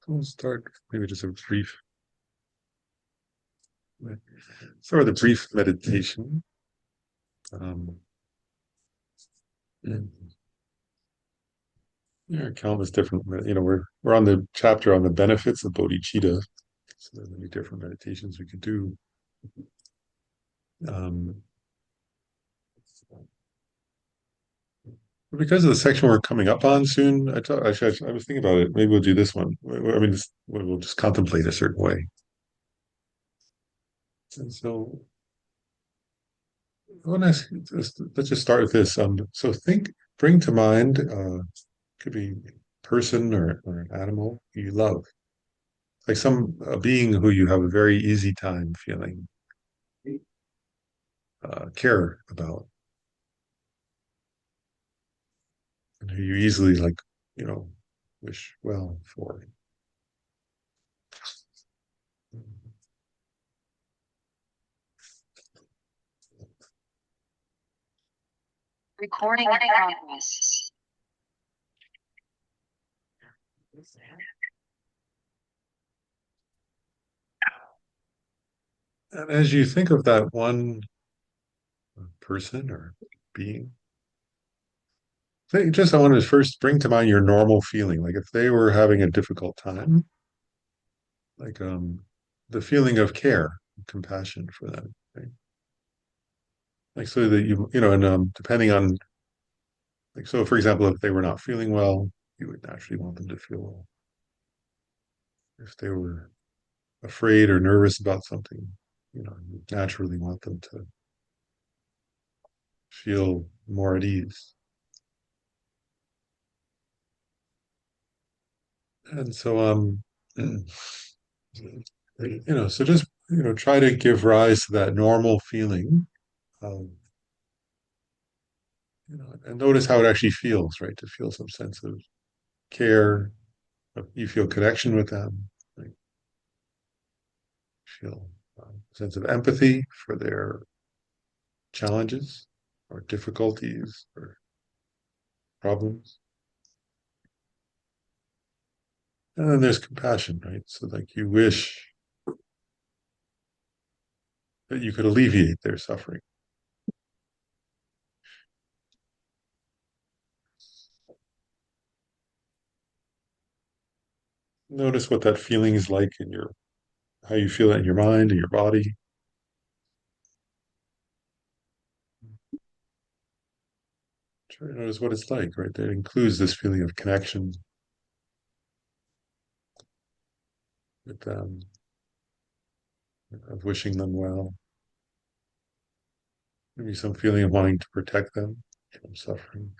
We'll start maybe just a brief, start with a brief meditation. Um, and there are countless different, we're on the chapter on the benefits of bodhicitta. So there are many different meditations we could do. Um, because of the section we're coming up on soon, I was thinking about it. Maybe we'll do this one. I mean, we'll just contemplate a certain way. And so, I want to ask, let's just start with this. So bring to mind, could be a person or an animal you love, like a being who you have a very easy time feeling care about, and who you easily you know, wish well for. Recording in progress. And as you think of that one person or being, I want to first bring to mind your normal feeling. Like if they were having a difficult time, like the feeling of care, compassion for them, right? Like so that and depending on like so, for example, if they were not feeling well, you would naturally want them to feel well. If they were afraid or nervous about something, you naturally want them to feel more at ease. And so, so just, try to give rise to that normal feeling, um, and notice how it actually feels, right? To feel some sense of care, you feel connection with them, right? Feel a sense of empathy for their challenges or difficulties or problems. And then there's compassion, right? So like you wish that you could alleviate their suffering. Notice what that feeling is like how you feel it in your mind and your body. Try to notice what it's like, right? That includes this feeling of connection with them, of wishing them well. Maybe some feeling of wanting to protect them from suffering.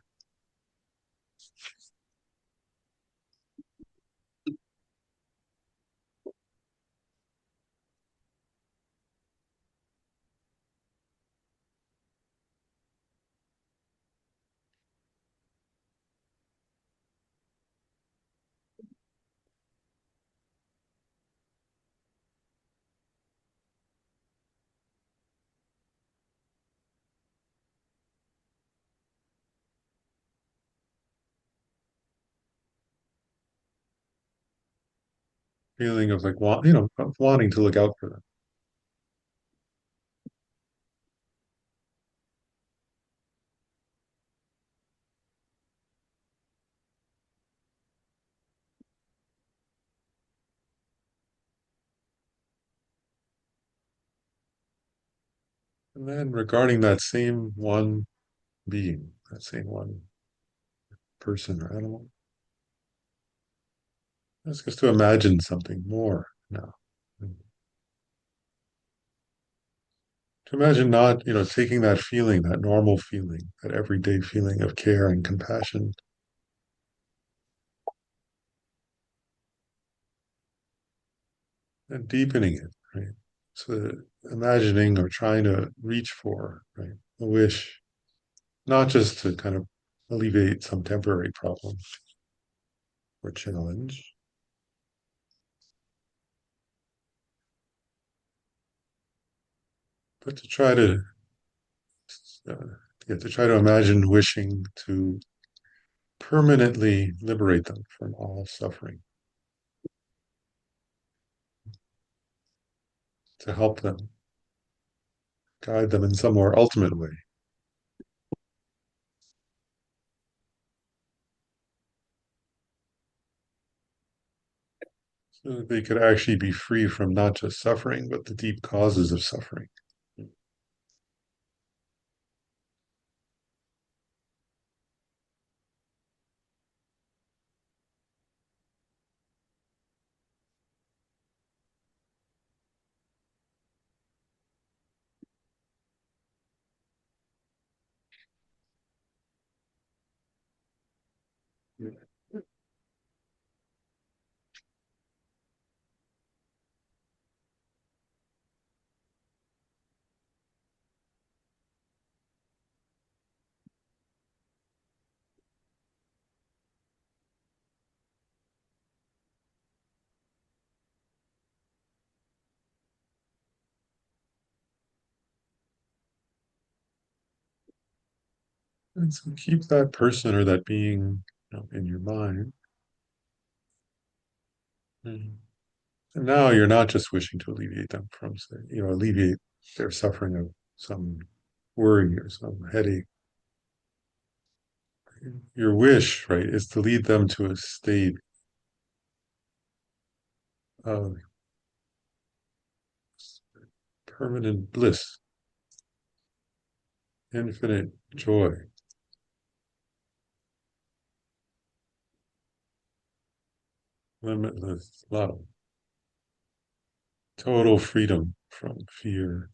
Feeling of of wanting to look out for them. And then regarding that same one being, that same one person or animal, ask us to imagine something more now. To imagine not, taking that feeling, that normal feeling, that everyday feeling of care and compassion, and deepening it, right? So imagining or trying to reach for, right, a wish, not just to kind of alleviate some temporary problem or challenge, but to try uh, to try to imagine wishing to permanently liberate them from all suffering, to help them, guide them in some more ultimate way, so that they could actually be free from not just suffering, but the deep causes of suffering. And so keep that person or that being, in your mind. Mm. And now you're not just wishing to alleviate them from, say, alleviate their suffering of some worry or some headache. Your wish, right, is to lead them to a state of permanent bliss, infinite joy, limitless love, total freedom from fear,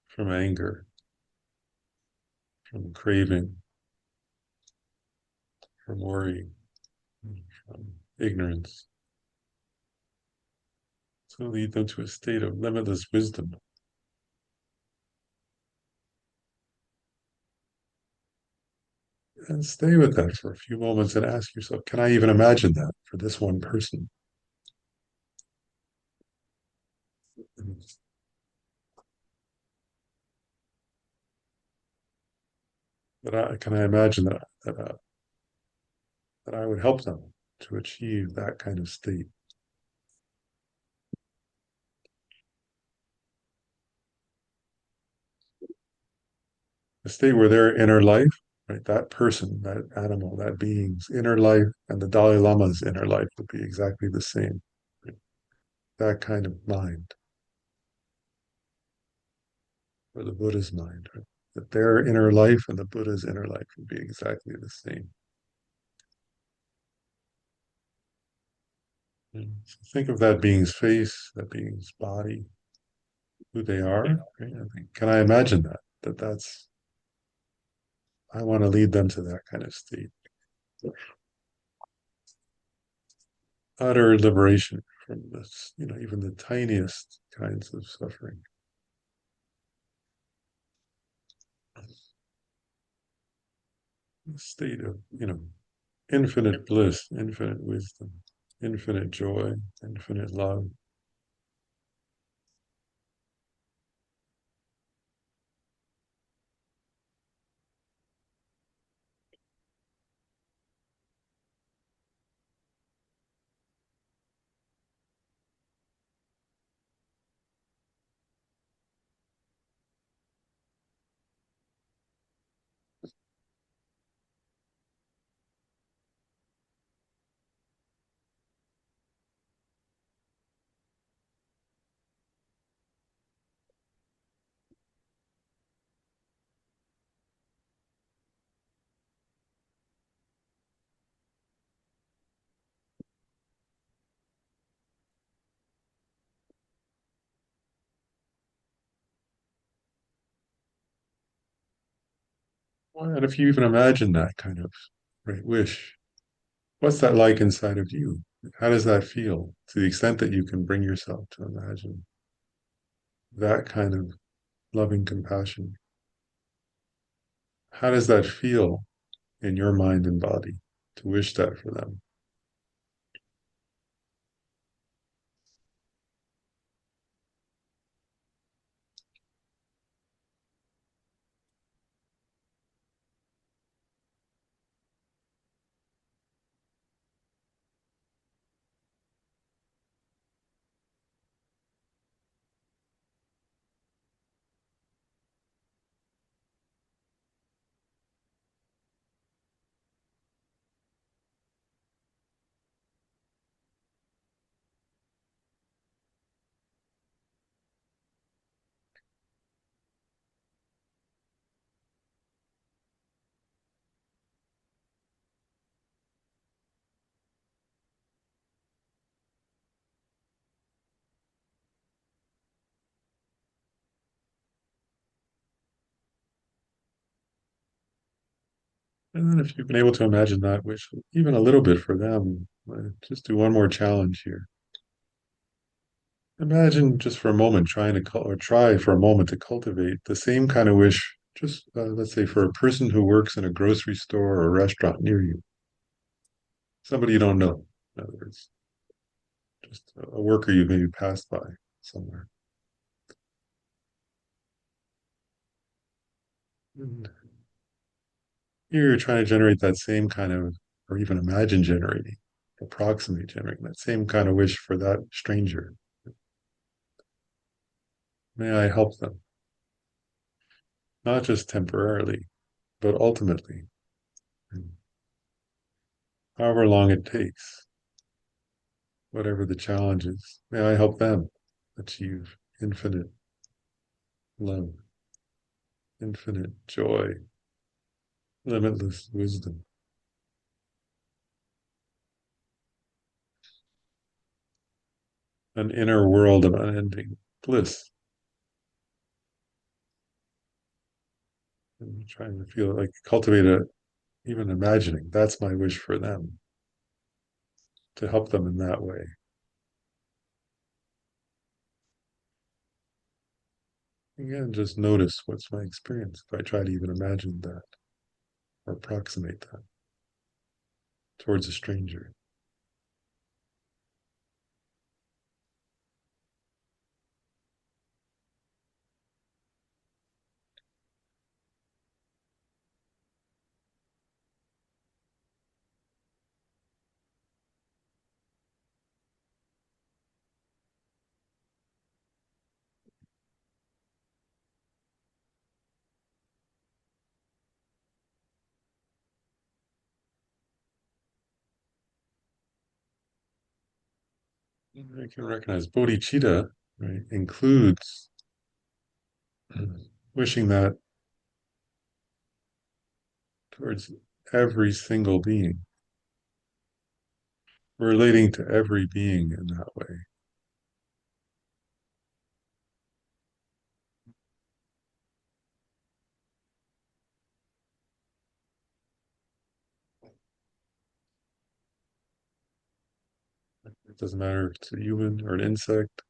from anger, from craving, from worry, from ignorance. To lead them to a state of limitless wisdom. And stay with that for a few moments and ask yourself, can I even imagine that for this one person? Can I imagine that I would help them to achieve that kind of state, a state where their inner life, right, that person, that animal, that being's inner life, and the Dalai Lama's inner life would be exactly the same. Right? That kind of mind, or the Buddha's mind, right? That their inner life and the Buddha's inner life would be exactly the same. So think of that being's face, that being's body, who they are. Right? Can I imagine that? I want to lead them to that kind of state. Utter liberation from this, even the tiniest kinds of suffering. A state of, infinite bliss, infinite wisdom, infinite joy, infinite love. And if you even imagine that kind of right wish, what's that like inside of you? How does that feel to the extent that you can bring yourself to imagine that kind of loving compassion? How does that feel in your mind and body to wish that for them? And then if you've been able to imagine that wish even a little bit for them, just do one more challenge here. Imagine just for a moment trying to or try for a moment to cultivate the same kind of wish, just let's say for a person who works in a grocery store or a restaurant near you, somebody you don't know. In other words, just a worker you maybe passed by somewhere. And here you're trying to generate that same kind of, or even imagine generating, approximate generating that same kind of wish for that stranger. May I help them, not just temporarily, but ultimately, and however long it takes, whatever the challenge is. May I help them achieve infinite love, infinite joy, limitless wisdom, an inner world of unending bliss. And trying to feel like cultivate a, even imagining that's my wish for them, to help them in that way. Again, just notice what's my experience if I try to even imagine that or approximate that towards a stranger. I can recognize bodhicitta, right, includes wishing that towards every single being, relating to every being in that way. It doesn't matter if it's a human or an insect.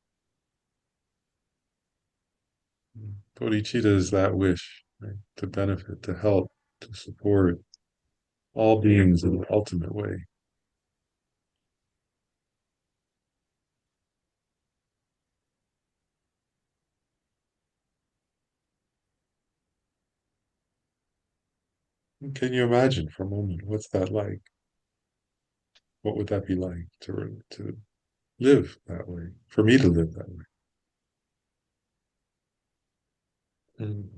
Bodhicitta is that wish, right, to benefit, to help, to support all beings in the ultimate way. And can you imagine for a moment what's that like? What would that be like to live that way? For me to live that way? And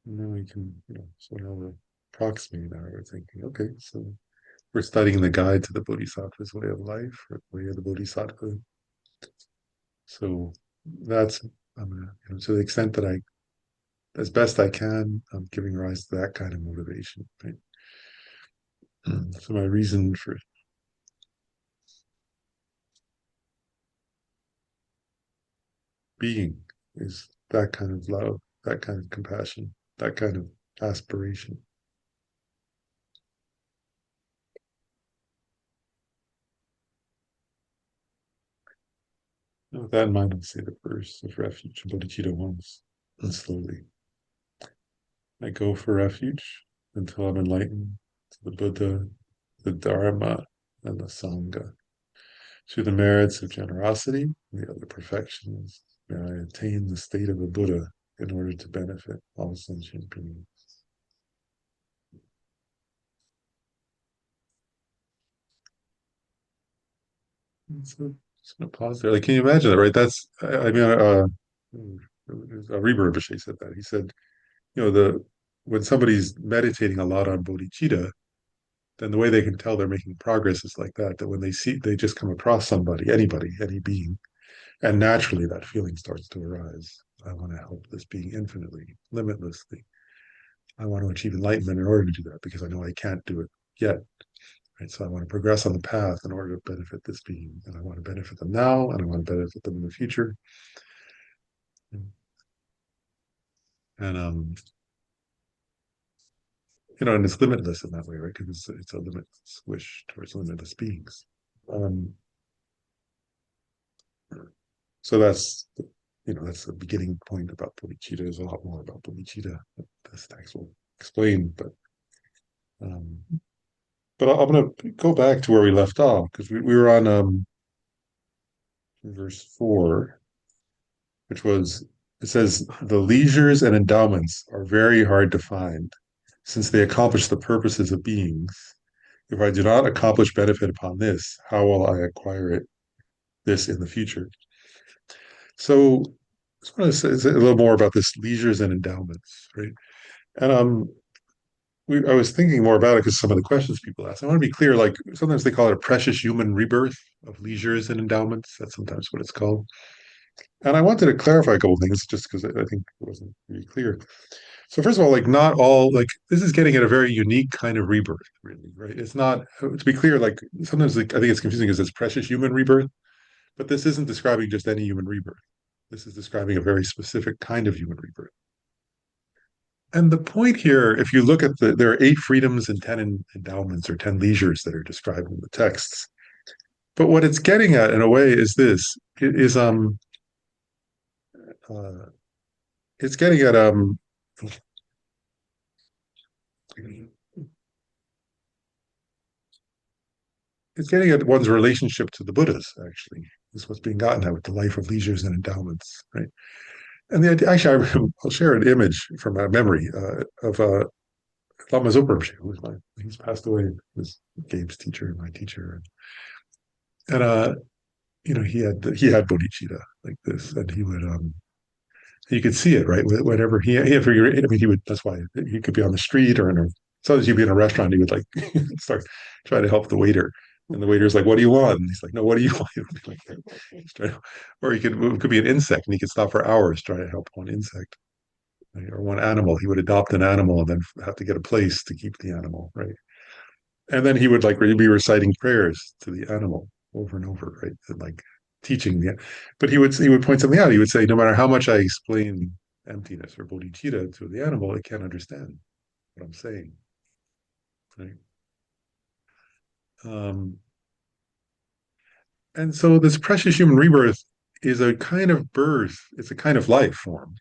then we can, so now we're approximating that. We're thinking, okay, so we're studying the guide to the Bodhisattva's way of life, or way of the Bodhisattva. So that's, to the extent that I, as best I can, I'm giving rise to that kind of motivation. Right? So my reason for being is that kind of love, that kind of compassion, that kind of aspiration. With that in mind, I'll say the verse of refuge, Bodhicitta once, and slowly. I go for refuge until I'm enlightened to the Buddha, the Dharma, and the Sangha. Through the merits of generosity and the other perfections, may I attain the state of a Buddha in order to benefit all sentient beings. So, just gonna pause there. Like, can you imagine that, right? I mean, a Rebbe Rinpoche said that. He said, when somebody's meditating a lot on bodhicitta, then the way they can tell they're making progress is like that. That when they just come across somebody, anybody, any being, and naturally that feeling starts to arise. I want to help this being infinitely, limitlessly. I want to achieve enlightenment in order to do that because I know I can't do it yet. Right? So I want to progress on the path in order to benefit this being, and I want to benefit them now, and I want to benefit them in the future. And and it's limitless in that way, right? Because it's a limitless wish towards limitless beings. Um, so that's the beginning point about bodhicitta. Is a lot more about bodhicitta that this text will explain, um, but I'm going to go back to where we left off because we were on verse 4, which was it says, the leisures and endowments are very hard to find, since they accomplish the purposes of beings. If I do not accomplish benefit upon this, how will I acquire this in the future? So I just want to say a little more about this leisures and endowments, right? And I was thinking more about it because some of the questions people ask. I want to be clear, like sometimes they call it a precious human rebirth of leisures and endowments. That's sometimes what it's called. And I wanted to clarify a couple of things just because I think it wasn't really clear. So first of all, like not all like this is getting at a very unique kind of rebirth, really, right? It's not to be clear, like sometimes like, I think it's confusing because it's precious human rebirth, but this isn't describing just any human rebirth. This is describing a very specific kind of human rebirth. And the point here, if you look at there are 8 freedoms and 10 endowments or 10 leisures that are described in the texts. But what it's getting at in a way is this: it is uh, it's getting at it's getting at one's relationship to the Buddhas. Actually, is what's being gotten at with the life of leisures and endowments, right? And actually, I'll share an image from my memory of Lama Zopa Rinpoche, he's passed away. He was Gabe's teacher and my teacher, and he had bodhicitta like this, and he would you could see it right whenever he figure. I mean, he would. That's why he could be on the street or in a. Sometimes he'd be in a restaurant. He would like start try to help the waiter, and the waiter's like, "What do you want?" And he's like, "No, what do you want?" Like, or it could be an insect, and he could stop for hours trying to help one insect, right? Or one animal. He would adopt an animal and then have to get a place to keep the animal, right? And then he would like really be reciting prayers to the animal over and over, right? And like teaching the, but he would point something out. He would say, no matter how much I explain emptiness or bodhicitta to the animal, it can't understand what I'm saying, right? Um, and so this precious human rebirth is a kind of birth. It's a kind of life form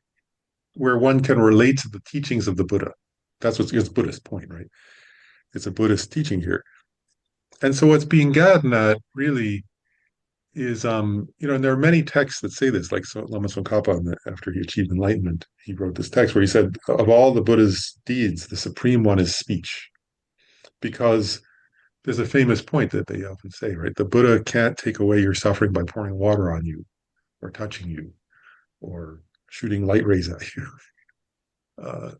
where one can relate to the teachings of the Buddha. That's what's it's Buddhist point, right? It's a Buddhist teaching here. And so what's being gotten at really is and there are many texts that say this, like Lama Tsongkhapa, after he achieved enlightenment, he wrote this text where he said, of all the Buddha's deeds, the supreme one is speech. Because there's a famous point that they often say, right? The Buddha can't take away your suffering by pouring water on you or touching you or shooting light rays at you.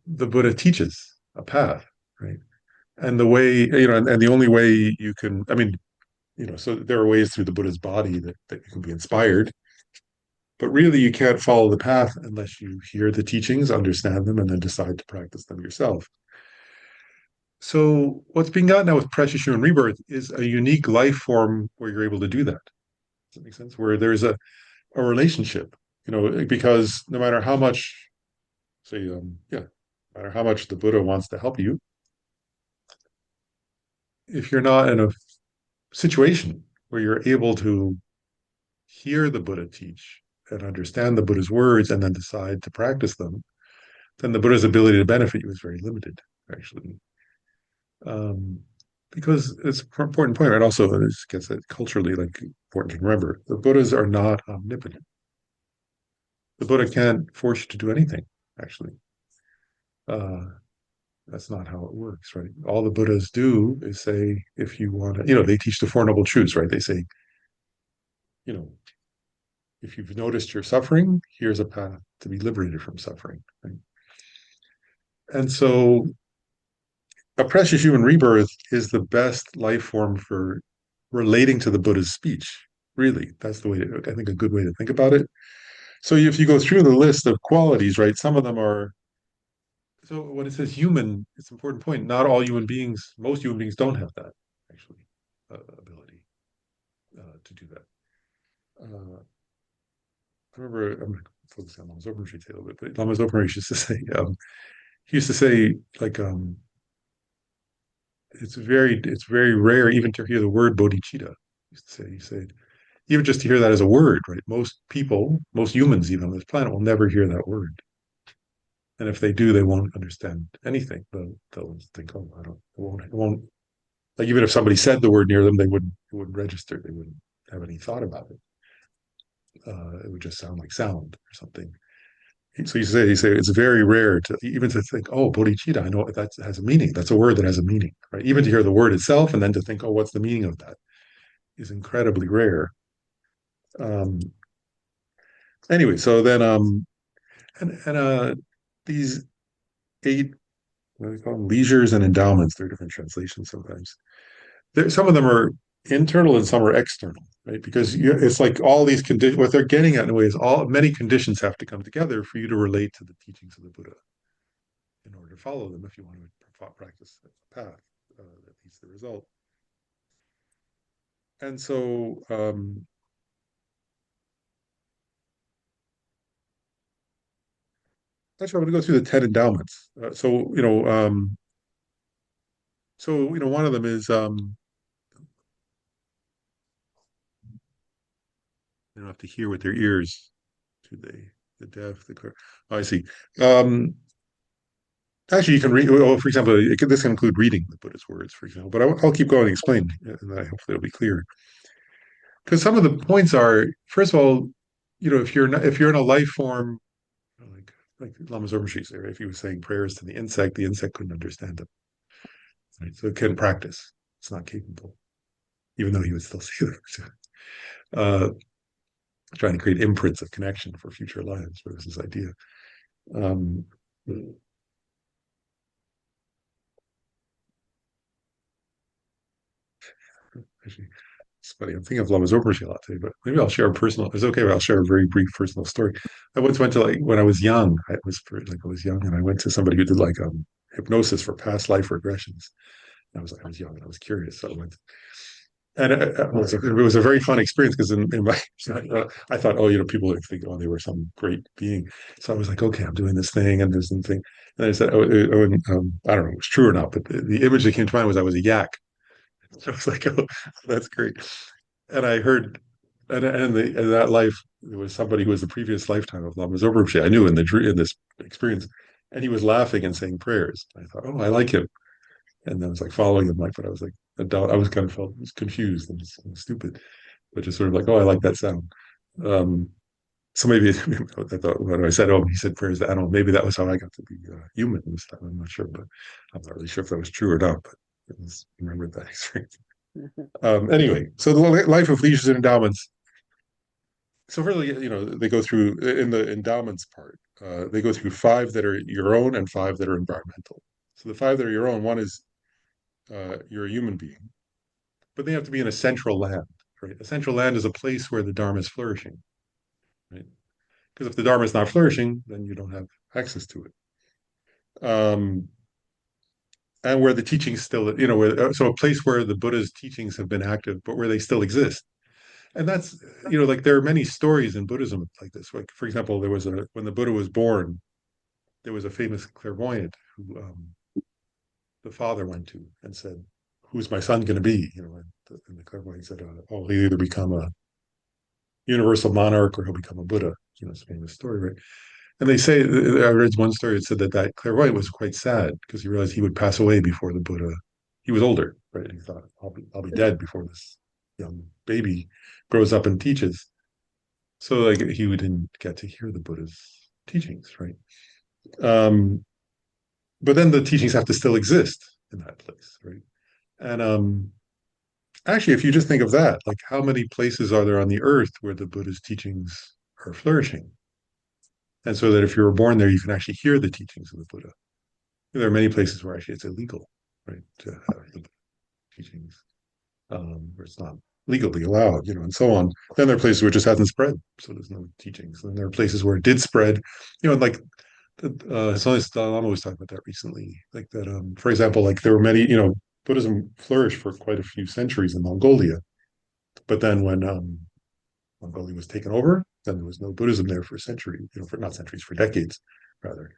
The Buddha teaches a path, right? And the way, and the only way you can, I mean, so there are ways through the Buddha's body that you can be inspired. But really, you can't follow the path unless you hear the teachings, understand them, and then decide to practice them yourself. So, what's being got now with Precious Human Rebirth is a unique life form where you're able to do that. Does that make sense? Where there's a relationship because no matter how much, say, yeah, no matter how much the Buddha wants to help you, if you're not in a situation where you're able to hear the Buddha teach and understand the Buddha's words and then decide to practice them, then the Buddha's ability to benefit you is very limited, actually. Um, because it's an important point, right? Also, this gets it culturally like important to remember. The Buddhas are not omnipotent. The Buddha can't force you to do anything, actually. Uh, that's not how it works, right? All the Buddhas do is say, if you want to, they teach the Four Noble Truths, right? They say, you know, if you've noticed you're suffering, here's a path to be liberated from suffering. Right? And so a precious human rebirth is the best life form for relating to the Buddha's speech. Really, that's the way I think a good way to think about it. So if you go through the list of qualities, right, some of them are. So when it says human, it's an important point. Not all human beings, most human beings don't have that actually ability to do that. I remember I'm focusing on Lama Zopa a little bit, but Lama Zopa used to say he used to say like it's very rare even to hear the word bodhicitta. He said even just to hear that as a word, right? Most people, most humans even on this planet will never hear that word. And if they do, they won't understand anything. They'll think, oh, I don't, it won't, like even if somebody said the word near them, it wouldn't register. They wouldn't have any thought about it. It would just sound like sound or something. So you say it's very rare to even to think, oh, bodhicitta, I know that has a meaning. That's a word that has a meaning, right? Even to hear the word itself and then to think, oh, what's the meaning of that is incredibly rare. Um, anyway, so then and these eight, what do they call them, leisures and endowments. They're different translations sometimes. Some of them are internal and some are external, right? Because it's like all these conditions. What they're getting at in a way is all many conditions have to come together for you to relate to the teachings of the Buddha in order to follow them if you want to practice a path that leads to the result. And so actually, I'm going to go through the 10 endowments. One of them is they don't have to hear with their ears. Do they? The deaf, the clear. Oh, I see. Um, Actually, you can read. Well, for example, this can include reading the Buddha's words, for example. But I'll keep going and explain, and then hopefully it'll be clear. Because some of the points are, first of all, if you're in a life form like Lama Zopa say, right? If he was saying prayers to the insect couldn't understand them, right? So it couldn't practice. It's not capable, even though he would still say that. Uh, Trying to create imprints of connection for future lives, was his idea. Um, Actually, it's funny. I'm thinking of Lama Zopa a lot today, but maybe I'll share a personal. It's okay, but I'll share a very brief personal story. I once went to like when I was young. I was young, and I went to somebody who did like hypnosis for past life regressions. I was young and I was curious, so I went. And it was a very fun experience because in my I thought, oh, people would think, oh, they were some great being. So I was like, okay, I'm doing this thing and this thing. And I said, I don't know if it was true or not, but the image that came to mind was I was a yak. So I was like, oh, that's great. And I heard, in that life, there was somebody who was the previous lifetime of Lama Zopa I knew in this experience, and he was laughing and saying prayers. I thought, oh, I like him, and I was like following him, like, but I was like adult. I was kind of felt was confused and stupid, but just sort of like, oh, I like that sound. Um, so maybe I thought when I said, oh, he said prayers to animal, maybe that was how I got to be human this time. I'm not sure, but I'm not really sure if that was true or not. But I remembered that experience. Anyway, so the life of leisures and endowments. So really, they go through in the endowments part. They go through five that are your own and five that are environmental. So the five that are your own, one is you're a human being, but they have to be in a central land. Right? A central land is a place where the Dharma is flourishing. Right? Because if the Dharma is not flourishing, then you don't have access to it. And where the teachings still, so a place where the Buddha's teachings have been active, but where they still exist. and that's, like there are many stories in Buddhism like this. Like, for example, there was a when the Buddha was born, there was a famous clairvoyant who the father went to and said, "Who's my son going to be?" And the clairvoyant said, "Oh, he'll either become a universal monarch or he'll become a Buddha." It's a famous story, right? And they say, I read one story that said that clairvoyant was quite sad because he realized he would pass away before the Buddha. He was older, right? And he thought, I'll be dead before this young baby grows up and teaches. So like he didn't get to hear the Buddha's teachings, right? Um, but then the teachings have to still exist in that place, right? And actually, if you just think of that, like how many places are there on the earth where the Buddha's teachings are flourishing? And so that if you were born there, you can actually hear the teachings of the Buddha. There are many places where actually it's illegal, right, to have the teachings, where it's not legally allowed, and so on. Then there are places where it just hasn't spread, so there's no teachings. And there are places where it did spread, and like Dalai Lama was talking about that recently, like that. For example, like there were many, Buddhism flourished for quite a few centuries in Mongolia, but then when Mongolia was taken over, then there was no Buddhism there for centuries, for not centuries, for decades, rather.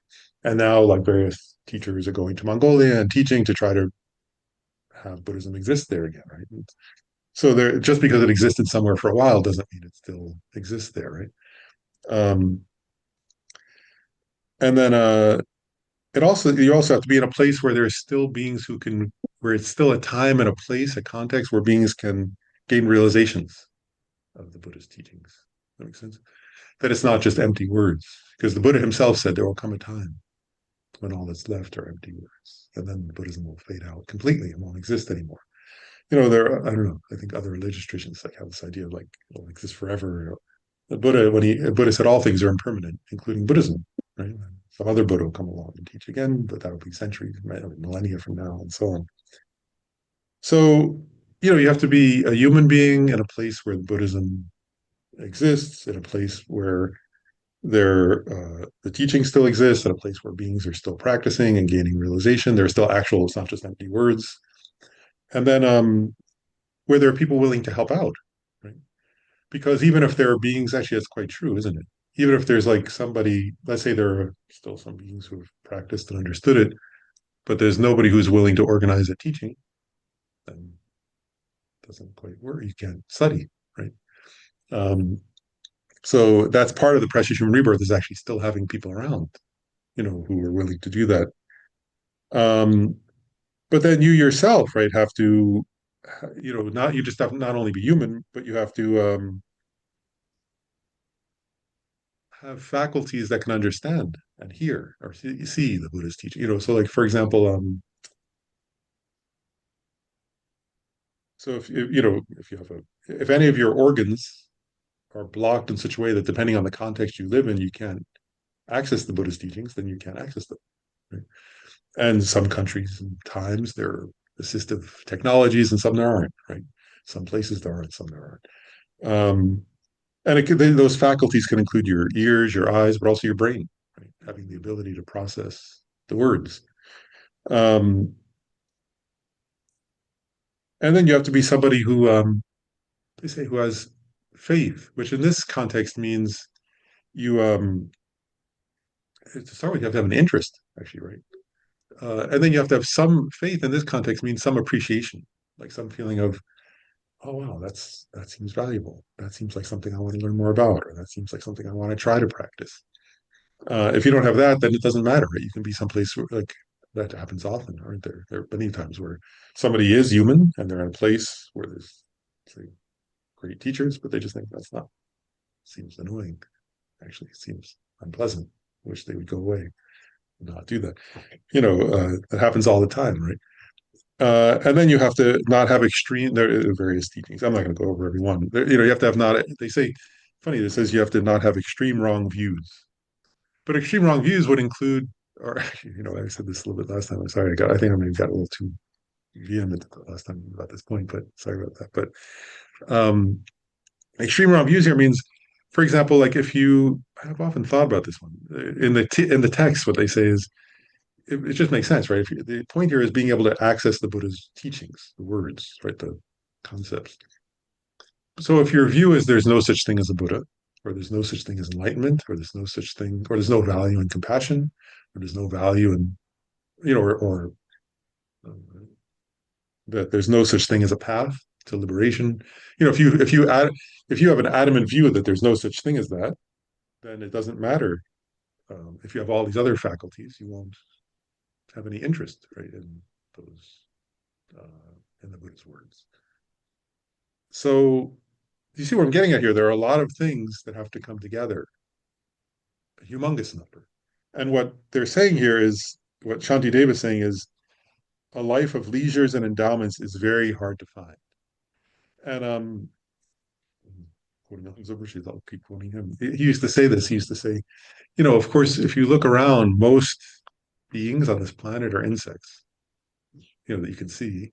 And now, like various teachers are going to Mongolia and teaching to try to have Buddhism exist there again, right? So there, just because it existed somewhere for a while doesn't mean it still exists there, right? Um, and then you also have to be in a place where there's still beings where it's still a time and a place, a context where beings can gain realizations of the Buddha's teachings. That makes sense. That it's not just empty words, because the Buddha himself said there will come a time when all that's left are empty words, and then Buddhism will fade out completely and won't exist anymore. I don't know. I think other religious traditions like have this idea of like it'll exist forever. The Buddha said all things are impermanent, including Buddhism, right? Some other Buddha will come along and teach again, but that'll be centuries, right? Millennia from now, and so on. So, you have to be a human being in a place where Buddhism exists, in a place where the teaching still exists, in a place where beings are still practicing and gaining realization. There's still actual, it's not just empty words. And then where there are people willing to help out, right? Because even if there are beings, actually, that's quite true, isn't it? Even if there's like somebody, let's say there are still some beings who have practiced and understood it, but there's nobody who's willing to organize a teaching, then it doesn't quite work. You can't study, right? Um, so that's part of the precious human rebirth is actually still having people around, who are willing to do that. Um, but then you yourself, right, have to, not you just have to not only be human, but you have to have faculties that can understand and hear or see the Buddha's teaching. So like for example, so if you have if any of your organs are blocked in such a way that depending on the context you live in, you can't access the Buddha's teachings, then you can't access them. Right? And some countries and times there are assistive technologies, and some there aren't. Right? Some places there aren't, some there aren't. And those faculties can include your ears, your eyes, but also your brain, right? Having the ability to process the words. Um, and then you have to be somebody who, they say, who has faith, which in this context means you, to start with, you have to have an interest, actually, right? And then you have to have some faith in this context means some appreciation, like some feeling of, oh wow, that seems valuable. That seems like something I want to learn more about, or that seems like something I want to try to practice. If you don't have that, then it doesn't matter, right? You can be someplace where, like that happens often, aren't there? There are many times where somebody is human and they're in a place where there's say, great teachers, but they just think that's not seems annoying. Actually, it seems unpleasant. Wish they would go away and not do that. That happens all the time, right? And then you have to not have extreme. There are various teachings. I'm not going to go over every one. You have to have not. They say, funny. It says you have to not have extreme wrong views. But extreme wrong views would include, or I said this a little bit last time. I'm sorry. I think I maybe got a little too vehement last time about this point, but sorry about that. But um, extreme wrong views here means, for example, like if you, I've often thought about this one in the text. What they say is it just makes sense, right? The point here is being able to access the Buddha's teachings, the words, right, the concepts. So if your view is there's no such thing as a Buddha, or there's no such thing as enlightenment, or there's no such thing, or there's no value in compassion, or there's no value in, or uh, that there's no such thing as a path to liberation. If you have an adamant view that there's no such thing as that, then it doesn't matter. If you have all these other faculties, you won't have any interest, right, in those in the Buddha's words. So you see what I'm getting at here? There are a lot of things that have to come together, a humongous number. And what they're saying here is what Shantideva is saying is a life of leisures and endowments is very hard to find. And I'll keep quoting him. He used to say this. He used to say, of course, if you look around, most beings on this planet are insects, that you can see.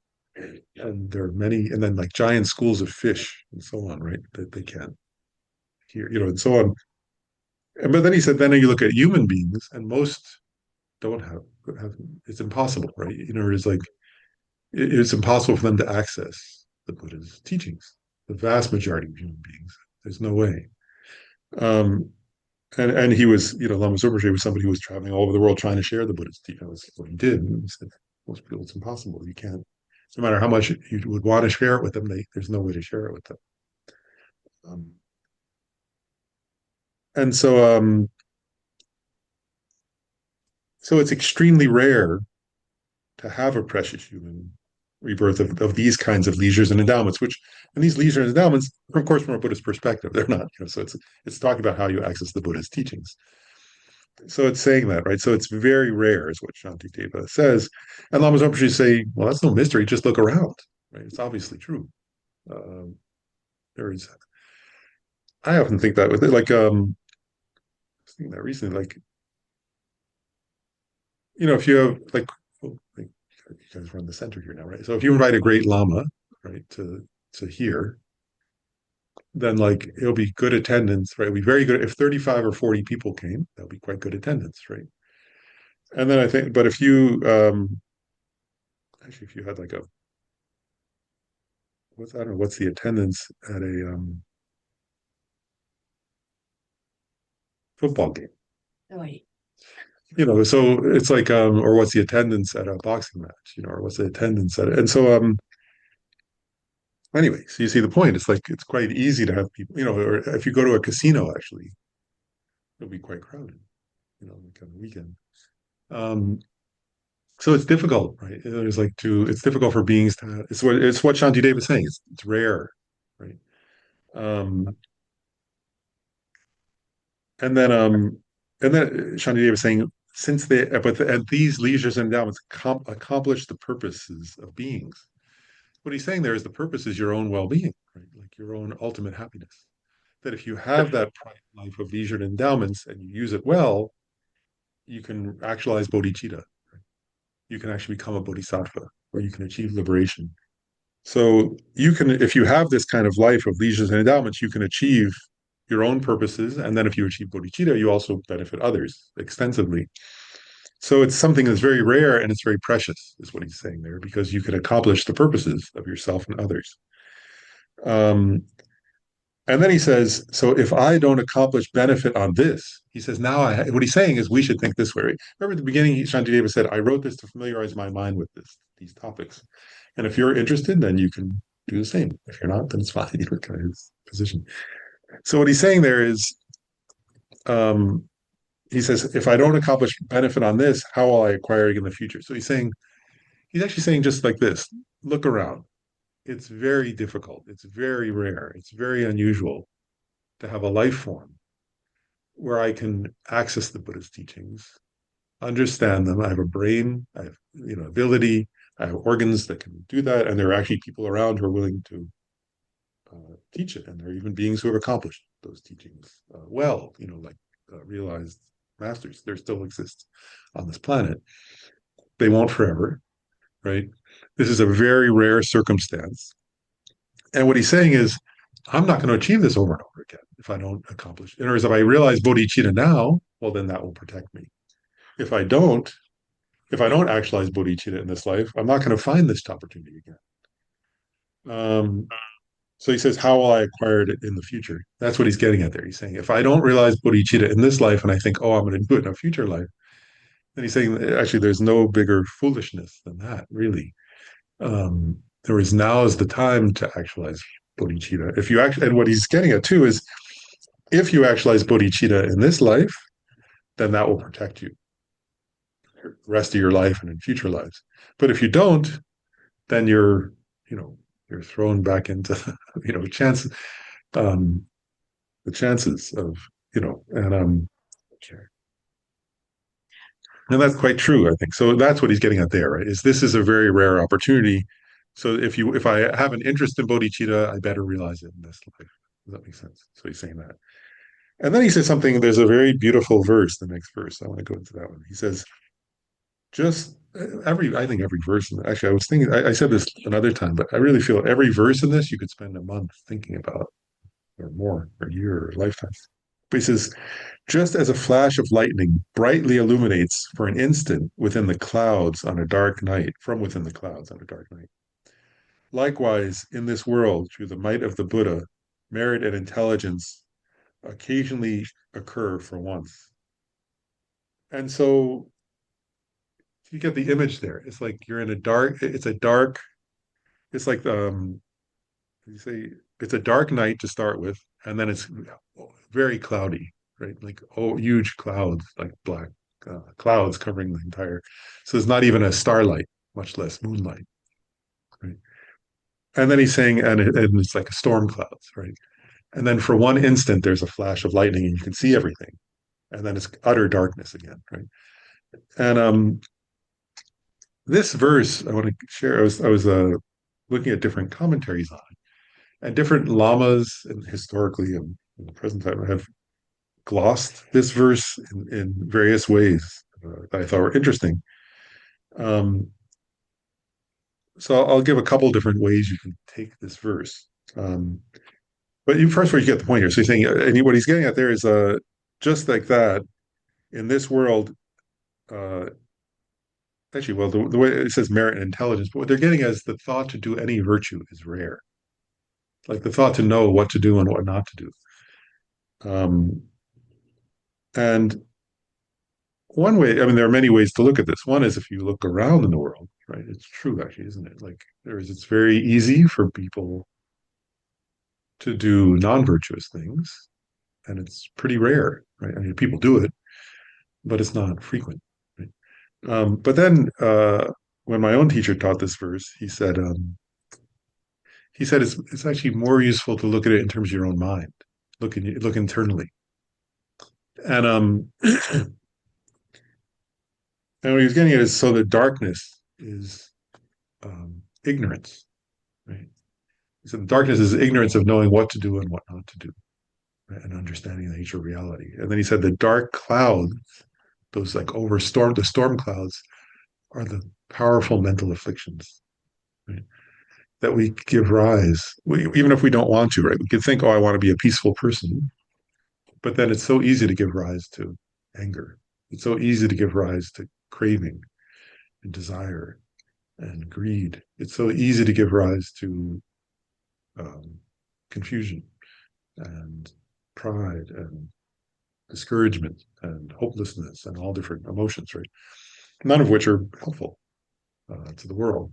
And there are many, and then like giant schools of fish and so on, right? That they can't hear, and so on. But then he said, then you look at human beings, and most don't have it's impossible, right? It's like it's impossible for them to access the Buddha's teachings. The vast majority of human beings, there's no way. Um, and he was, Lama Zopa was somebody who was traveling all over the world trying to share the Buddha's teaching. That was what he did. And he said, most people, it's impossible. You can't, no matter how much you would want to share it with them, there's no way to share it with them. Um, and so it's extremely rare to have a precious human rebirth of these kinds of leisures and endowments, and these leisures and endowments, of course, from a Buddhist perspective, they're not, so it's talking about how you access the Buddha's teachings. So it's saying that, right? So it's very rare, is what Shantideva says. And Lama Rinpoche say, well, that's no mystery. Just look around, right? It's obviously true. Um, there is, I often think that with it, like, I was thinking that recently, like, if you have, like you guys run the center here now, right? So if you invite a great Lama, right, to hear, then like it'll be good attendance, right? It'll be very good. If 35 or 40 people came, that'll be quite good attendance, right? And then I think, but if you actually if you had like a I don't know what's the attendance at a football game. Right. So it's like or what's the attendance at a boxing match, or what's the attendance at it? And so anyway, so you see the point. It's like it's quite easy to have people, or if you go to a casino, actually, it'll be quite crowded, like on the weekend. Um, so it's difficult, right? It's difficult for beings to it's what Shantideva is saying. It's rare, right? Um, and then Shantideva is saying since and these leisures and endowments accomplish the purposes of beings. What he's saying there is the purpose is your own well-being, right? Like your own ultimate happiness. That if you have that private life of leisure and endowments and you use it well, you can actualize bodhicitta. Right? You can actually become a bodhisattva, or you can achieve liberation. So you can, if you have this kind of life of leisures and endowments, you can achieve your own purposes, and then if you achieve bodhicitta, you also benefit others extensively. So it's something that's very rare and it's very precious, is what he's saying there, because you can accomplish the purposes of yourself and others. Um, and then he says, so if I don't accomplish benefit on this, he says, what he's saying is we should think this way. Right? Remember at the beginning, Shantideva said, I wrote this to familiarize my mind with these topics. And if you're interested, then you can do the same. If you're not, then it's fine. Kind of his position. So what he's saying there is, um, he says, if I don't accomplish benefit on this, how will I acquire it in the future? So he's actually saying just like this, look around. It's very difficult. It's very rare. It's very unusual to have a life form where I can access the Buddha's teachings, understand them. I have a brain, I have ability, I have organs that can do that, and there are actually people around who are willing to teach it, and there are even beings who have accomplished those teachings well. Like realized masters. There still exist on this planet. They won't forever, right? This is a very rare circumstance. And what he's saying is, I'm not going to achieve this over and over again if I don't accomplish. In other words, if I realize bodhicitta now, well, then that will protect me. If I don't, if I don't actualize bodhicitta in this life, I'm not going to find this opportunity again. Um, So he says, how will I acquire it in the future? That's what he's getting at there. He's saying, if I don't realize bodhicitta in this life and I think, oh, I'm going to do it in a future life, then he's saying, actually, there's no bigger foolishness than that, really. There is now is the time to actualize bodhicitta. If you actually, and what he's getting at too is, if you actualize bodhicitta in this life, then that will protect you the rest of your life and in future lives. But if you don't, then you know, you're thrown back into, chance, um, the chances of, and that's quite true, I think. So that's what he's getting at there, right? Is this is a very rare opportunity. So if I have an interest in bodhicitta, I better realize it in this life. Does that make sense? So he's saying that. And then he says something, there's a very beautiful verse, the next verse. I want to go into that one. He says, just I think every verse in actually, I was thinking, I said this another time, but I really feel every verse in this you could spend a month thinking about, or more, or a year, or a lifetime. But he says, just as a flash of lightning brightly illuminates for an instant within the clouds on a dark night, from within the clouds on a dark night. Likewise, in this world, through the might of the Buddha, merit and intelligence occasionally occur for once. And so you get the image there. It's like you're in a dark, it's a dark, it's like you say it's a dark night to start with, and then it's very cloudy, right? Like huge clouds, like black clouds covering the entire. So there's not even a starlight, much less moonlight, right? And then he's saying, and it's like a storm clouds, right? And then for one instant, there's a flash of lightning, and you can see everything, and then it's utter darkness again, right? And this verse I want to share. I was looking at different commentaries on it, and different lamas, and historically and in the present time, have glossed this verse in various ways that I thought were interesting. Um, so I'll give a couple different ways you can take this verse. But first of all, you get the point here. So he's saying, and what he's getting at there is just like that in this world. Uh, Actually, well, the way it says merit and intelligence, but what they're getting is the thought to do any virtue is rare. Like the thought to know what to do and what not to do. Um, and one way, I mean, there are many ways to look at this. One is if you look around in the world, right? It's true, actually, isn't it? Like it's very easy for people to do non-virtuous things, and it's pretty rare, right? I mean, people do it, but it's not frequent, right? But then when my own teacher taught this verse, he said it's actually more useful to look at it in terms of your own mind, look internally, and and what he was getting at is so the darkness is ignorance, right? So the darkness is ignorance of knowing what to do and what not to do, right? And understanding the nature of reality. And then he said the dark clouds, those like the storm clouds, are the powerful mental afflictions, right? That we give rise, even if we don't want to, right? We could think, oh, I want to be a peaceful person, but then it's so easy to give rise to anger. It's so easy to give rise to craving and desire and greed. It's so easy to give rise to um, confusion and pride and discouragement and hopelessness and all different emotions, right? None of which are helpful to the world.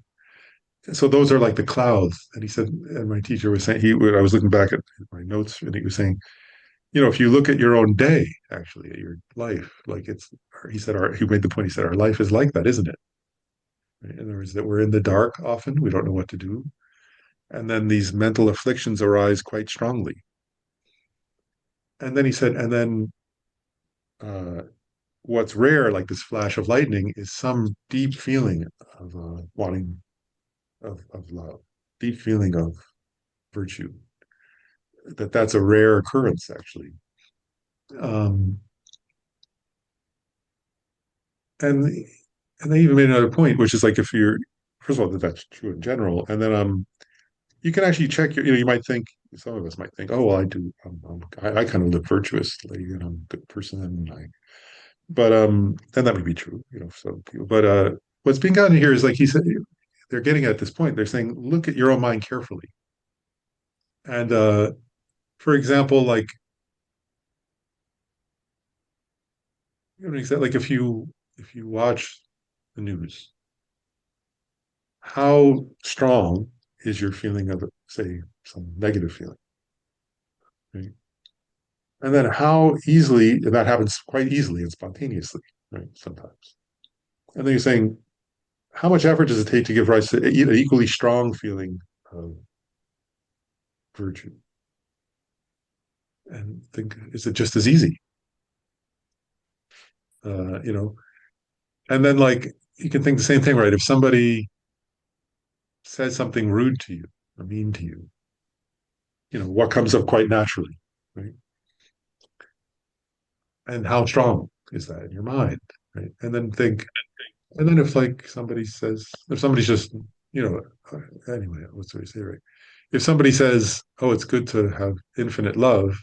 So those are like the clouds. And he said, and my teacher was saying, I was looking back at my notes, and he was saying, if you look at your own day, actually, at your life, like he said, he made the point, he said, our life is like that, isn't it? Right? In other words, that we're in the dark often, we don't know what to do. And then these mental afflictions arise quite strongly. And then he said, and then uh, what's rare, like this flash of lightning, is some deep feeling of wanting of love, deep feeling of virtue. That's a rare occurrence, actually. Um, and and they even made another point, which is like if you're first of all, that's true in general, and then you can actually check you might think some of us might think, oh well, I do, I kind of live virtuously, I'm a good person, and and that may be true, so but what's being gotten here is like he said, they're getting at this point. They're saying, look at your own mind carefully. And for example, like like if you watch the news, how strong is your feeling of, say, some negative feeling, right? And then how easily, and that happens quite easily and spontaneously, right? Sometimes. And then you're saying, how much effort does it take to give rise to an equally strong feeling of virtue? And think, is it just as easy? You know, and then like you can think the same thing, right? If somebody says something rude to you or mean to you, what comes up quite naturally, right? And how strong is that in your mind, right? And then think, and then if like somebody says, if somebody's just, you know, anyway, what's what I say, right? If somebody says, "Oh, it's good to have infinite love,"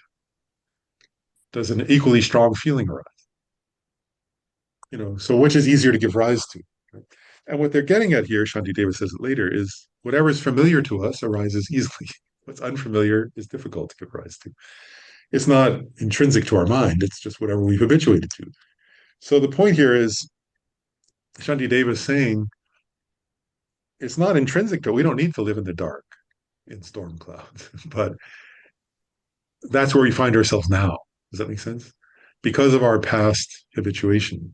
does an equally strong feeling arise? So which is easier to give rise to? Right? And what they're getting at here, Shantideva says it later, is whatever is familiar to us arises easily. What's unfamiliar is difficult to give rise to. It's not intrinsic to our mind. It's just whatever we've habituated to. So the point here is Shantideva is saying it's not intrinsic to. We don't need to live in the dark in storm clouds, but that's where we find ourselves now. Does that make sense? Because of our past habituation,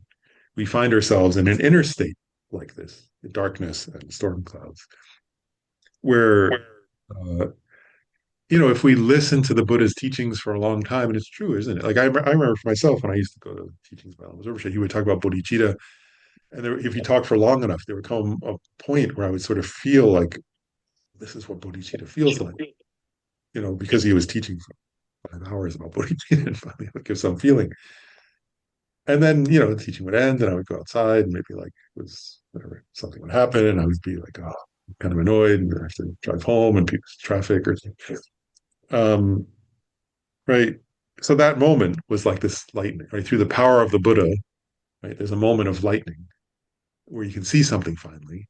we find ourselves in an inner state like this, the darkness and storm clouds, where uh, if we listen to the Buddha's teachings for a long time, and it's true, isn't it? Like I remember for myself when I used to go to teachings by Lama Zopa, he would talk about bodhicitta, and if you talk for long enough, there would come a point where I would sort of feel like this is what bodhicitta feels like, because he was teaching for 5 hours about bodhicitta, and finally I would give some feeling. And then, the teaching would end and I would go outside and maybe like it was whatever, something would happen and I would be like, oh, I'm kind of annoyed and I have to drive home and people's traffic or something. Um, right. So that moment was like this lightning, right? Through the power of the Buddha, right? There's a moment of lightning where you can see something finally,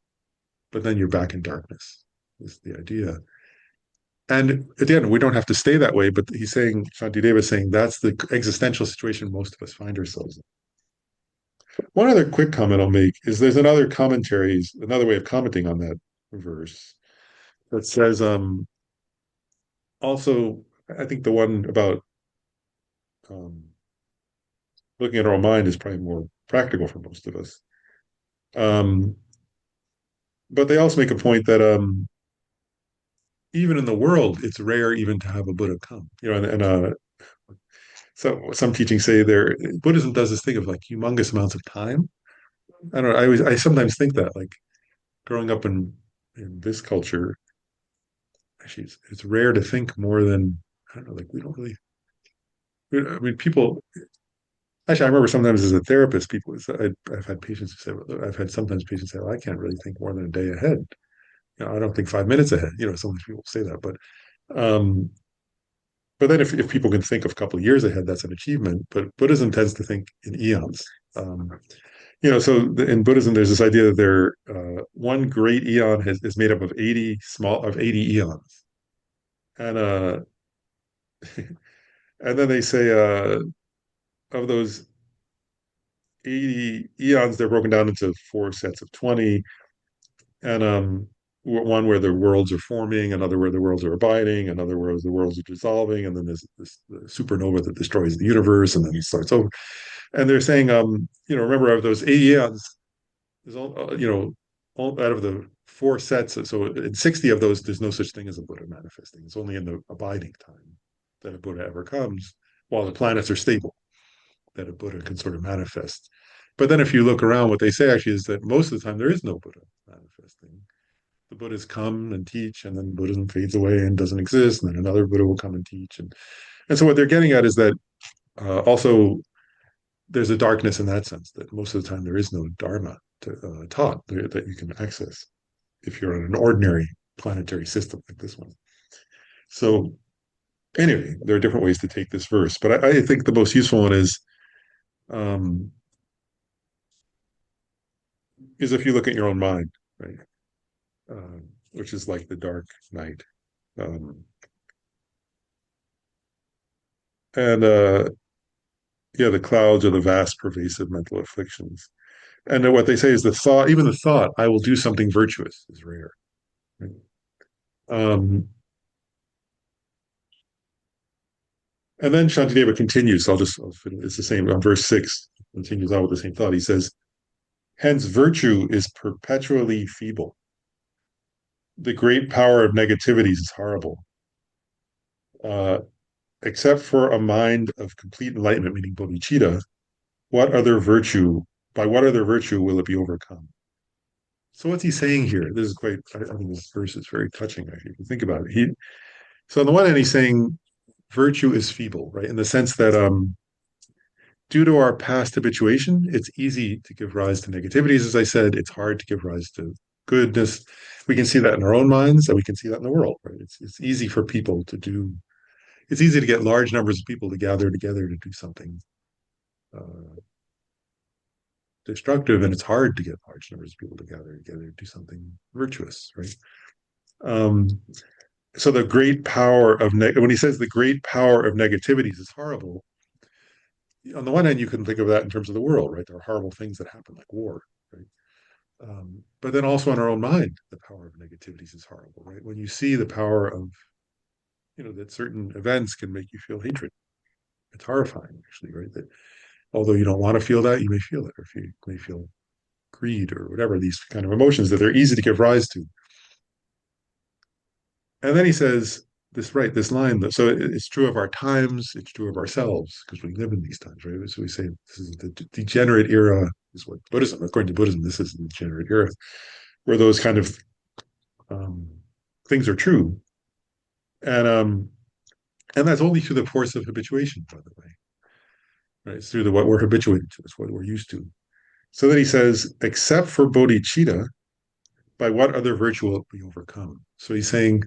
but then you're back in darkness, is the idea. And at the end, we don't have to stay that way, but he's saying, Shantideva is saying that's the existential situation most of us find ourselves in. One other quick comment I'll make is there's another way of commenting on that verse that says, also, I think the one about um, looking at our own mind is probably more practical for most of us. Um, but they also make a point that even in the world, it's rare even to have a Buddha come. So some teachings say Buddhism does this thing of like humongous amounts of time. I don't know. I sometimes think that like growing up in this culture, actually, it's rare to think more than I don't know. Like we don't really. I mean, people. Actually, I remember sometimes as a therapist, I've had patients who say, I've had sometimes patients say, well, I can't really think more than a day ahead. I don't think 5 minutes ahead. Sometimes people say that, um, but then if people can think of a couple of years ahead, that's an achievement. But Buddhism tends to think in eons. Um, in Buddhism, there's this idea that one great eon is made up of 80 eons, and and then they say of those 80 eons, they're broken down into four sets of 20, and one where the worlds are forming, another where the worlds are abiding, another where the worlds are dissolving, and then there's this the supernova that destroys the universe, and then it starts over. And they're saying, remember of those 80 eons, there's all out of the four sets, so in 60 of those, there's no such thing as a Buddha manifesting. It's only in the abiding time that a Buddha ever comes, while the planets are stable, that a Buddha can sort of manifest. But then if you look around, what they say actually is that most of the time there is no Buddha manifesting. The Buddhas come and teach, and then Buddhism fades away and doesn't exist, and then another Buddha will come and teach. And so what they're getting at is that also there's a darkness in that sense, that most of the time there is no Dharma taught that you can access if you're in an ordinary planetary system like this one. So anyway, there are different ways to take this verse, but I think the most useful one um, is if you look at your own mind, right? Which is like the dark night. Um, And yeah, the clouds are the vast, pervasive mental afflictions. And then what they say is the thought, even the thought, I will do something virtuous, is rare. Right? Um, and then Shantideva continues. It's the same on verse 6, continues on with the same thought. He says, hence virtue is perpetually feeble. The great power of negativities is horrible. Uh, except for a mind of complete enlightenment, meaning bodhicitta, what other virtue, by what other virtue will it be overcome? So what's he saying here? This is quite, I mean, this verse is very touching, actually, if you think about it. So on the one hand, he's saying virtue is feeble, right? In the sense that due to our past habituation, it's easy to give rise to negativities. As I said, it's hard to give rise to goodness. We can see that in our own minds and we can see that in the world, right? It's easy for people to do, it's easy to get large numbers of people to gather together to do something uh, destructive, and it's hard to get large numbers of people to gather together to do something virtuous, right? Um, so the great power of when he says the great power of negativities is horrible, on the one hand, you can think of that in terms of the world, right? There are horrible things that happen, like war, right? But then also in our own mind, the power of negativities is horrible, right? When you see the power of, that certain events can make you feel hatred, it's horrifying, actually, right? That although you don't want to feel that, you may feel it, or if you may feel greed or whatever, these kind of emotions that are easy to give rise to. And then he says this line, so it's true of our times, it's true of ourselves, because we live in these times, right? So we say this is the degenerate era, is what Buddhism, according to Buddhism, this is the degenerate era, where those kind of um, things are true. And that's only through the force of habituation, by the way. Right? It's through what we're habituated to, it's what we're used to. So then he says, except for bodhicitta, by what other virtue will be overcome? So he's saying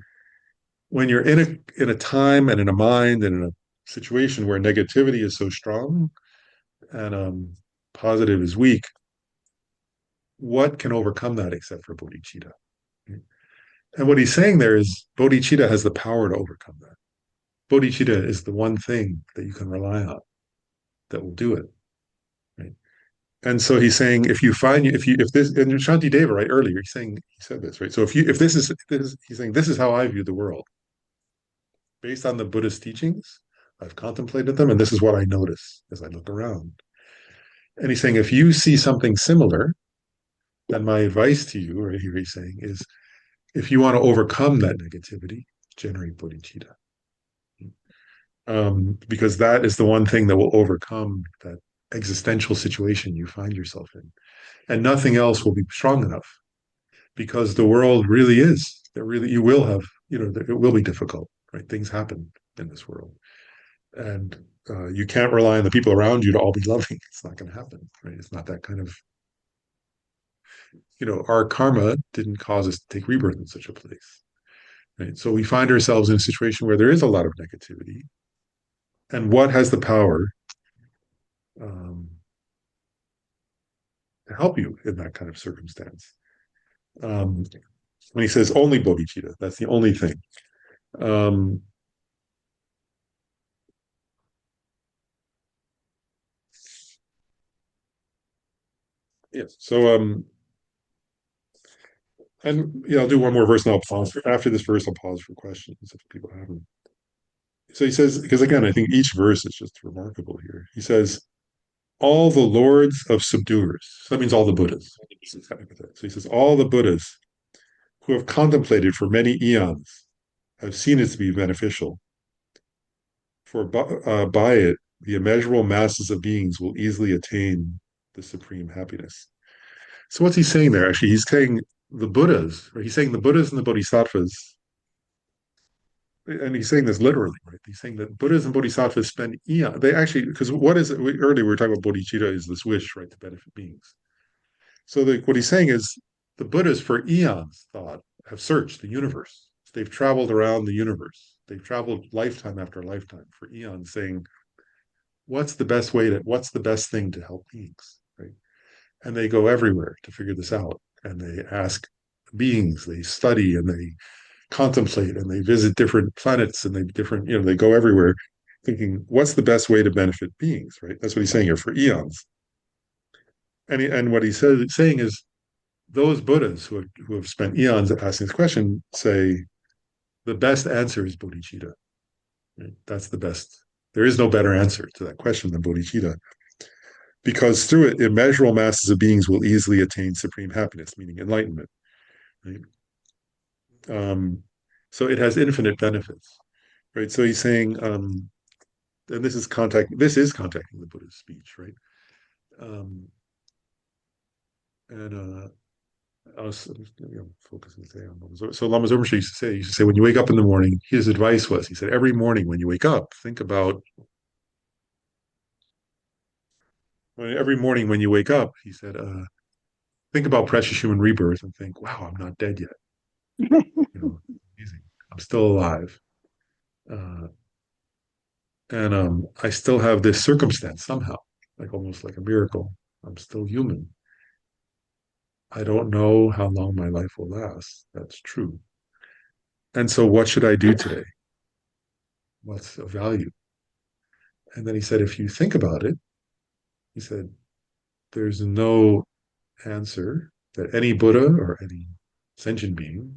when you're in a time and in a mind and in a situation where negativity is so strong and positive is weak, what can overcome that except for bodhicitta? And what he's saying there is bodhicitta has the power to overcome that. Bodhicitta is the one thing that you can rely on that will do it. Right? And so he's saying if this and Shantideva right earlier he said this right. So if this is he's saying this is how I view the world based on the Buddhist teachings. I've contemplated them, and this is what I notice as I look around. And he's saying, if you see something similar, then my advice to you, or here he's saying, is if you want to overcome that negativity, generate bodhicitta. Because that is the one thing that will overcome that existential situation you find yourself in. And nothing else will be strong enough because the world really is. There really, you will have, it will be difficult, right? Things happen in this world. And you can't rely on the people around you to all be loving. It's not going to happen, right? It's not that kind of, our karma didn't cause us to take rebirth in such a place, right? So we find ourselves in a situation where there is a lot of negativity. And what has the power um, to help you in that kind of circumstance? Um, when he says only bodhicitta, that's the only thing. Um, yes. So, and yeah, I'll do one more verse and I'll pause. After this verse, I'll pause for questions if people have them. So he says, because again, I think each verse is just remarkable here. He says, all the lords of subduers. So that means all the Buddhas. So he says, all the Buddhas who have contemplated for many eons have seen it to be beneficial. For by it, the immeasurable masses of beings will easily attain the supreme happiness. So what's he saying there? Actually, he's saying the Buddhas, or he's saying the Buddhas and the Bodhisattvas, and he's saying this literally, right? He's saying that Buddhas and Bodhisattvas spend eons. They actually, because what is it? Earlier we were talking about bodhicitta is this wish, right, to benefit beings. So what he's saying is the Buddhas for eons have searched the universe. They've traveled around the universe. They've traveled lifetime after lifetime for eons, saying, what's the best thing to help beings, right? And they go everywhere to figure this out. And they ask beings, they study and they contemplate and they visit different planets and they go everywhere. thinking, what's the best way to benefit beings, right? That's what he's saying here for eons. And what he's saying is those Buddhas who have spent eons asking this question say the best answer is bodhicitta. Right? That's the best. There is no better answer to that question than bodhicitta, because through it, immeasurable masses of beings will easily attain supreme happiness, meaning enlightenment. Right? Um, so it has infinite benefits, right? So he's saying, and this is contact. This is contacting the Buddha's speech, right? Um, and I was focusing today on Lama. So Lama Zopa used to say, when you wake up in the morning, his advice was, he said, every morning when you wake up, think about, every morning when you wake up, he said, think about precious human rebirth and think, wow, I'm not dead yet. Amazing. I'm still alive. Uh, and I still have this circumstance somehow, like almost like a miracle. I'm still human. I don't know how long my life will last. That's true. And so, what should I do today? What's of value? And then he said, if you think about it, he said, there's no answer that any Buddha or any sentient being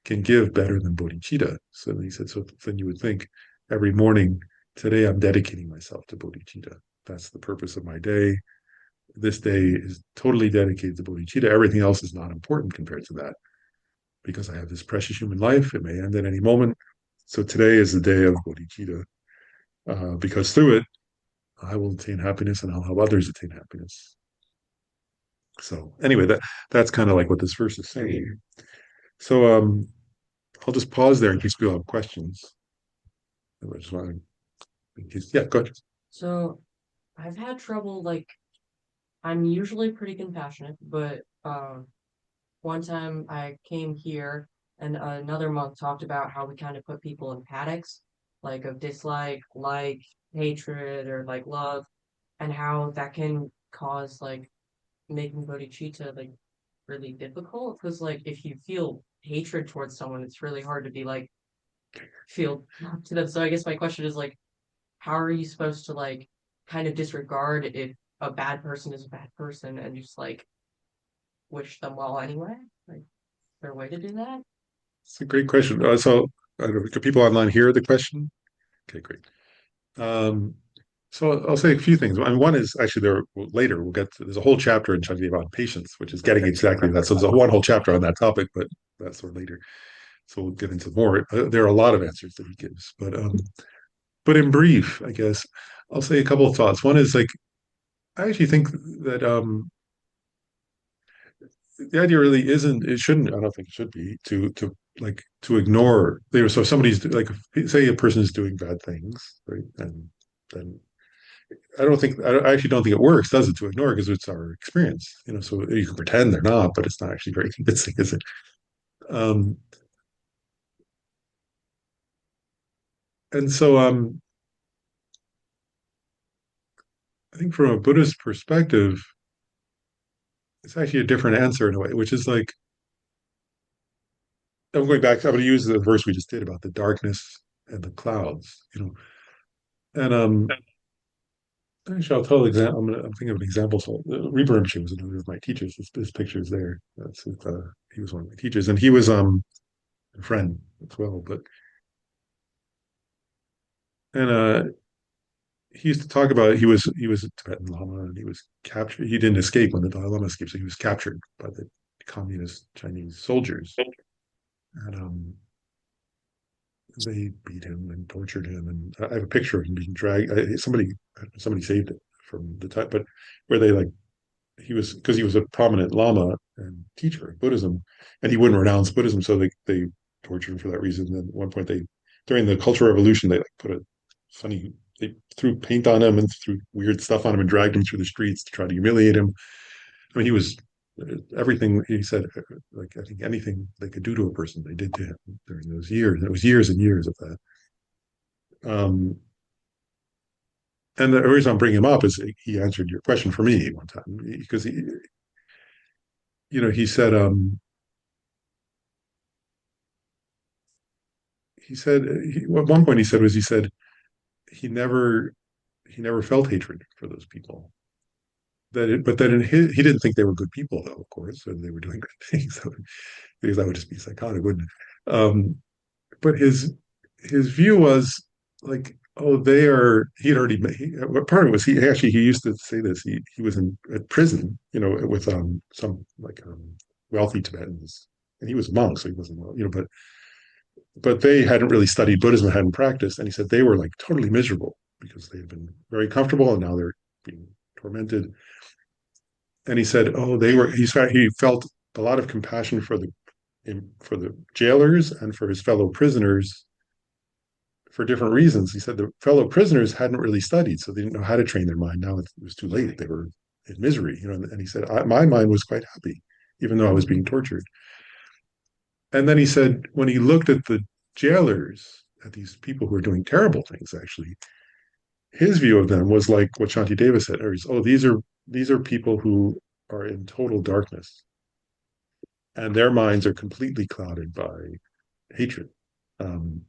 can give better than bodhicitta. So he said, so then you would think every morning, today I'm dedicating myself to bodhicitta. That's the purpose of my day. This day is totally dedicated to bodhicitta. Everything else is not important compared to that because I have this precious human life. It may end at any moment. So today is the day of bodhicitta because through it, I will attain happiness and I'll help others attain happiness. So anyway, that's kind of like what this verse is saying. So I'll just pause there in case people have questions. I just want to, yeah, go ahead. So I've had trouble, like, I'm usually pretty compassionate, but one time I came here and another monk talked about how we kind of put people in paddocks, like of dislike, like hatred, or like love, and how that can cause like making bodhicitta like really difficult. Because like if you feel hatred towards someone, it's really hard to be like feel to them. So I guess my question is like, how are you supposed to like kind of disregard if a bad person is a bad person and just like wish them well anyway? Like, is there a way to do that? It's a great question. So, can people online hear the question? Okay, great. Um, so I'll say a few things. I mean, one is actually there later we'll get to, there's a whole chapter in Shantideva on patience, which is getting exactly that. So there's a one whole chapter on that topic, but that's sort of later. So we'll get into more. There are a lot of answers that he gives, but in brief, I guess I'll say a couple of thoughts. One is like I actually think that the idea really isn't. It shouldn't. I don't think it should be to like to ignore. So if somebody's like, say a person is doing bad things, right? And then I actually don't think it works, does it, to ignore it because it's our experience. So you can pretend they're not, but it's not actually very convincing, is it? Um, and so I think from a Buddhist perspective, it's actually a different answer in a way, which is like I'm going back. I'm going to use the verse we just did about the darkness and the clouds. And actually, I'll tell an example. I'm thinking of an example. So, Reber Rinpoche was another of my teachers. His picture's there. He was one of my teachers, and he was a friend as well. But and he used to talk about he was a Tibetan Lama, and he was captured. He didn't escape when the Dalai Lama escaped, so he was captured by the communist Chinese soldiers, and they beat him and tortured him. And I have a picture of him being dragged. Somebody saved it from the time, but where they like because he was a prominent Lama and teacher of Buddhism, and he wouldn't renounce Buddhism, so they tortured him for that reason. And at one point, they during the Cultural Revolution, they like put a funny they threw paint on him and threw weird stuff on him and dragged him through the streets to try to humiliate him. I mean, he was everything he said. Like I think anything they could do to a person, they did to him during those years. It was years and years of that. Um, and the reason I'm bringing him up is he answered your question for me one time because he said at one point he said he never he never felt hatred for those people. But then he didn't think they were good people, though, of course, and they were doing good things, because that would just be psychotic, wouldn't it? But his view was like, oh, they are. He'd already made. Part of it was he used to say this. He was in at prison, with some like wealthy Tibetans, and he was a monk, so he wasn't but they hadn't really studied Buddhism and hadn't practiced, and he said they were like totally miserable because they had been very comfortable and now they're being tormented. And he said, oh, he felt a lot of compassion for the jailers and for his fellow prisoners for different reasons. He said the fellow prisoners hadn't really studied, so they didn't know how to train their mind. Now it was too late; they were in misery, And he said, my mind was quite happy, even though I was being tortured. And then he said, when he looked at the jailers, at these people who are doing terrible things, actually, his view of them was like what Shantideva said: "Oh, these are people who are in total darkness, and their minds are completely clouded by hatred." Um,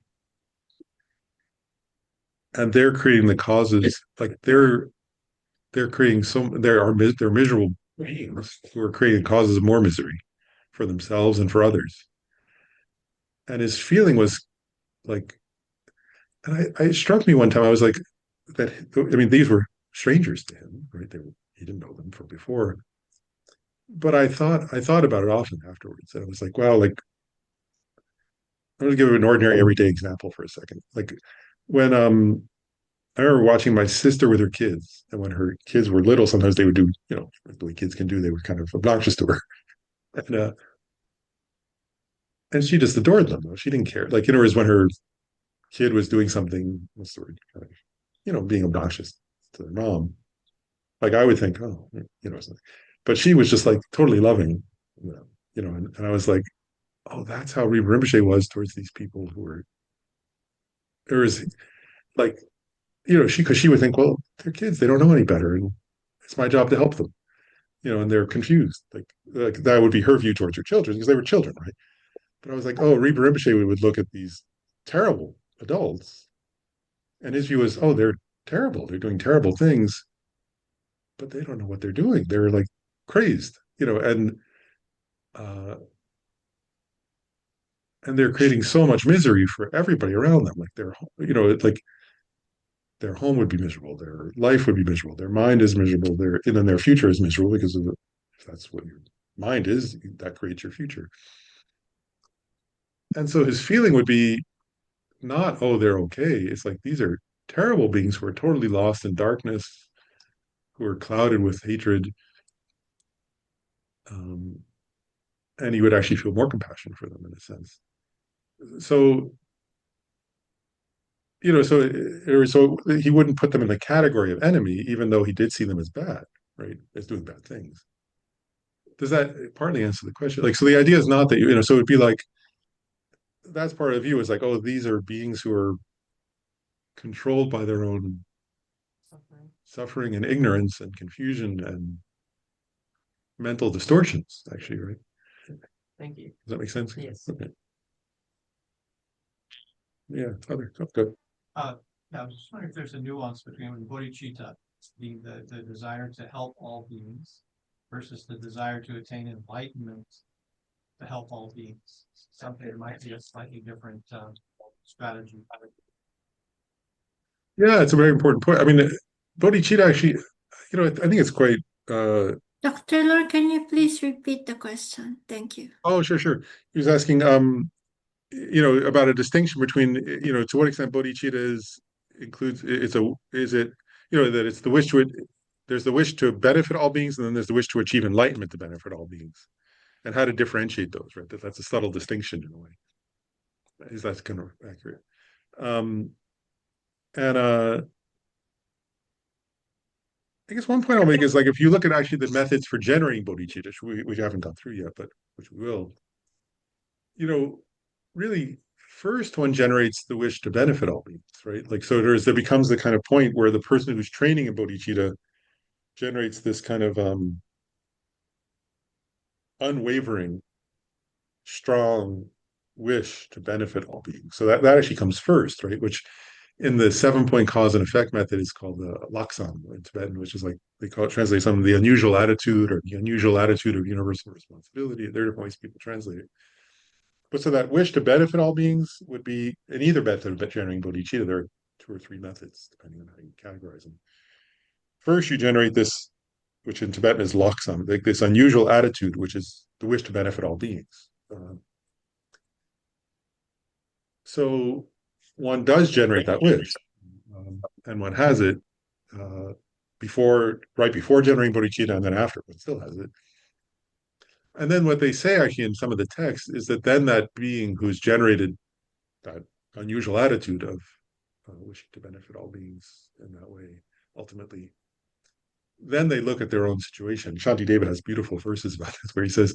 and they're creating the causes, like they're creating they're miserable beings who are creating causes of more misery for themselves and for others. And his feeling was like, and it struck me one time. I was like, that. I mean, these were strangers to him, right? He didn't know them from before. But I thought about it often afterwards. And I was like, well, like I'm going to give an ordinary everyday example for a second. Like when I remember watching my sister with her kids, and when her kids were little, sometimes they would do, like the way kids can do. They were kind of obnoxious to her, and she just adored them. Though she didn't care. Like, whereas when her kid was doing something, what's the word, kind of, being obnoxious to their mom, like I would think, oh, something. But she was just like totally loving, and I was like, oh, that's how Rinpoche was towards these people who were, there was like, because she would think, well, they're kids, they don't know any better, and it's my job to help them, and they're confused. Like that would be her view towards her children because they were children, right? But I was like, oh, Reba Rinpoche would look at these terrible adults, and his view was, oh, they're terrible, they're doing terrible things, but they don't know what they're doing. They're like crazed, uh, and they're creating so much misery for everybody around them. Like like their home would be miserable, their life would be miserable, their mind is miserable, and then their future is miserable because if that's what your mind is, that creates your future. And so his feeling would be not, oh, they're okay. It's like these are terrible beings who are totally lost in darkness, who are clouded with hatred. Um, and he would actually feel more compassion for them in a sense. So, so he wouldn't put them in the category of enemy, even though he did see them as bad, right? As doing bad things. Does that partly answer the question? Like, so the idea is not that so it'd be like that's part of the view is like, oh, these are beings who are controlled by their own suffering and ignorance and confusion and mental distortions, actually, right? Thank you. Does that make sense? Yes. Okay. Yeah, good. Yeah, I was just wondering if there's a nuance between bodhicitta, the desire to help all beings, versus the desire to attain enlightenment to help all beings. Something that might be a slightly different strategy. Yeah, it's a very important point. I mean, bodhicitta actually, I think it's quite. Dr. Lord, can you please repeat the question? Thank you. Oh, sure. He was asking, about a distinction between, to what extent bodhicitta is it, that it's the wish there's the wish to benefit all beings, and then there's the wish to achieve enlightenment to benefit all beings, and how to differentiate those, right? That's a subtle distinction in a way. Is that kind of accurate? Um, and I guess one point I'll make is like if you look at actually the methods for generating bodhicitta, which we haven't gone through yet, but which we will, really first one generates the wish to benefit all beings, right? Like so there becomes the kind of point where the person who's training in bodhicitta generates this kind of unwavering, strong wish to benefit all beings. So that actually comes first, right? Which in the 7-point cause and effect method is called the laksam in Tibetan, which is like they call it translate some of the unusual attitude or the unusual attitude of universal responsibility. There are different ways people translate it. But so that wish to benefit all beings would be in either method of generating bodhicitta. There are 2 or 3 methods, depending on how you categorize them. First, you generate this, which in Tibetan is laksam, like this unusual attitude, which is the wish to benefit all beings. So one does generate that wish, and one has it right before generating bodhicitta, and then after, but still has it. And then what they say actually in some of the texts is that then that being who's generated that unusual attitude of wishing to benefit all beings in that way, ultimately, then they look at their own situation. Shantideva has beautiful verses about this where he says,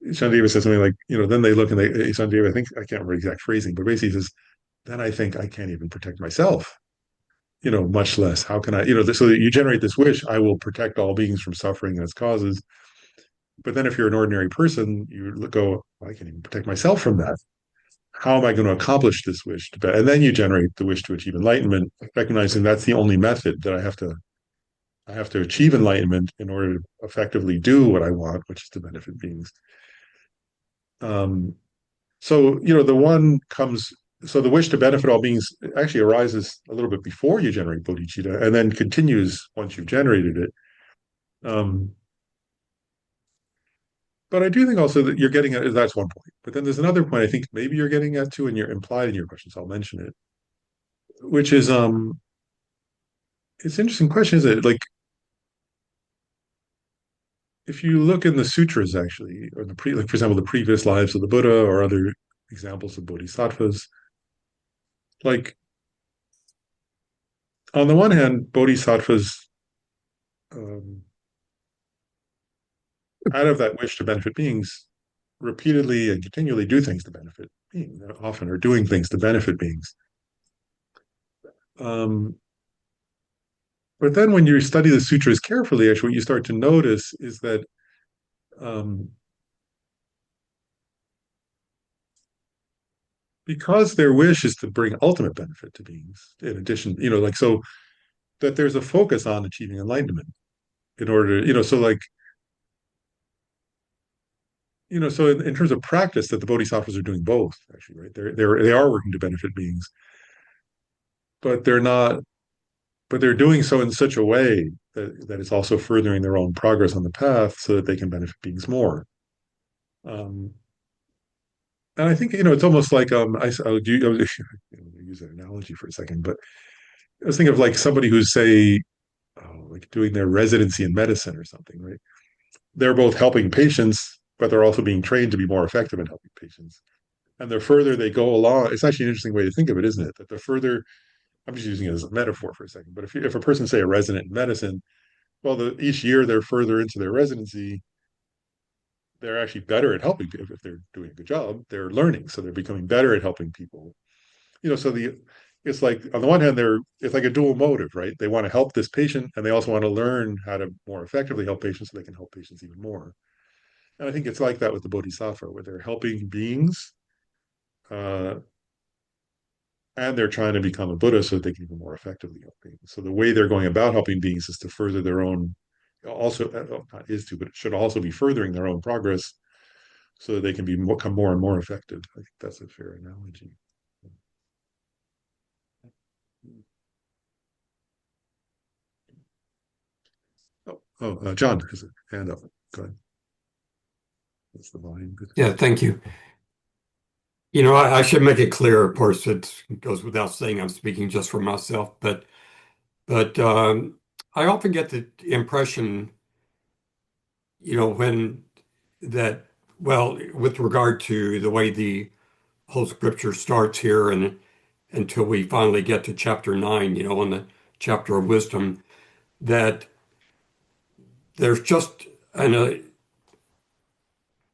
Shantideva says something like, then they look and Shantideva, I think, I can't remember exact phrasing, but basically he says, then I think I can't even protect myself, much less how can I, so you generate this wish, I will protect all beings from suffering and its causes. But then if you're an ordinary person, you go, I can't even protect myself from that. How am I going to accomplish this wish? And then you generate the wish to achieve enlightenment, recognizing that's the only method that I have to achieve enlightenment in order to effectively do what I want, which is to benefit beings. So the wish to benefit all beings actually arises a little bit before you generate bodhicitta, and then continues once you've generated it. But I do think also that you're getting at that's one point. But then there's another point I think maybe you're getting at too, and you're implied in your question, so I'll mention it, which is it's an interesting question, isn't it? Like if you look in the sutras actually, or like for example, the previous lives of the Buddha or other examples of bodhisattvas, like on the one hand, bodhisattvas um, out of that wish to benefit beings repeatedly and continually do things to benefit beings, often are doing things to benefit beings. But then when you study the sutras carefully, actually, what you start to notice is that because their wish is to bring ultimate benefit to beings, in addition, like so that there's a focus on achieving enlightenment in order, so like, so in terms of practice, that the bodhisattvas are doing both, actually, right? They are working to benefit beings, but they're not, but they're doing so in such a way that it's also furthering their own progress on the path so that they can benefit beings more. Um, and I think, it's almost like I'll use an analogy for a second, but I was thinking of like somebody who's say, like doing their residency in medicine or something, right? They're both helping patients, but they're also being trained to be more effective in helping patients. And the further they go along, it's actually an interesting way to think of it, isn't it? That the further, I'm just using it as a metaphor for a second, but if a person say a resident in medicine, well, each year they're further into their residency, they're actually better at helping people. If they're doing a good job, they're learning, so they're becoming better at helping people. So it's like on the one hand, it's like a dual motive, right? They want to help this patient, and they also want to learn how to more effectively help patients, so they can help patients even more. And I think it's like that with the Bodhisattva, where they're helping beings, uh, and they're trying to become a Buddha so that they can even more effectively help beings. So the way they're going about helping beings is to further their own, also not is to, but it should also be furthering their own progress so that they can become more and more effective. I think that's a fair analogy. John has a hand up. Go ahead. That's the volume. Good. Yeah, thank you. I should make it clear, of course, it goes without saying I'm speaking just for myself, but I often get the impression, when that, well, with regard to the way the whole scripture starts here and until we finally get to chapter 9, on the chapter of wisdom, that there's just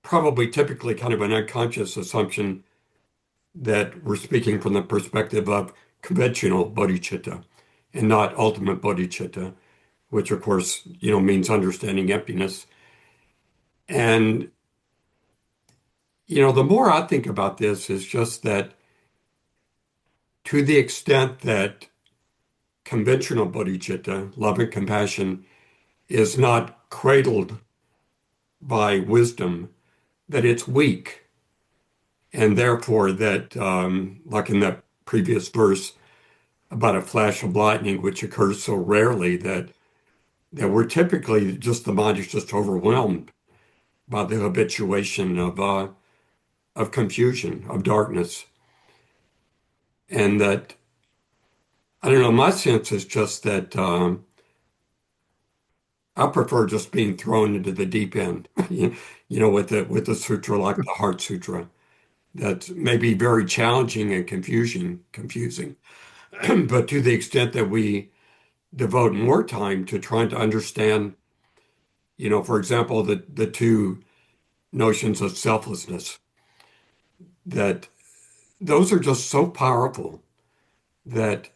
probably typically kind of an unconscious assumption that we're speaking from the perspective of conventional bodhicitta and not ultimate bodhicitta, which of course, means understanding emptiness. And, the more I think about this is just that to the extent that conventional bodhicitta, love and compassion, is not cradled by wisdom, that it's weak. And therefore, that, like in that previous verse about a flash of lightning, which occurs so rarely that we're typically just the mind is just overwhelmed by the habituation of confusion, of darkness. And that, I don't know, my sense is just that I prefer just being thrown into the deep end, with the sutra like the Heart Sutra. That may be very challenging and confusing. But to the extent that we devote more time to trying to understand, for example, the two notions of selflessness, that those are just so powerful that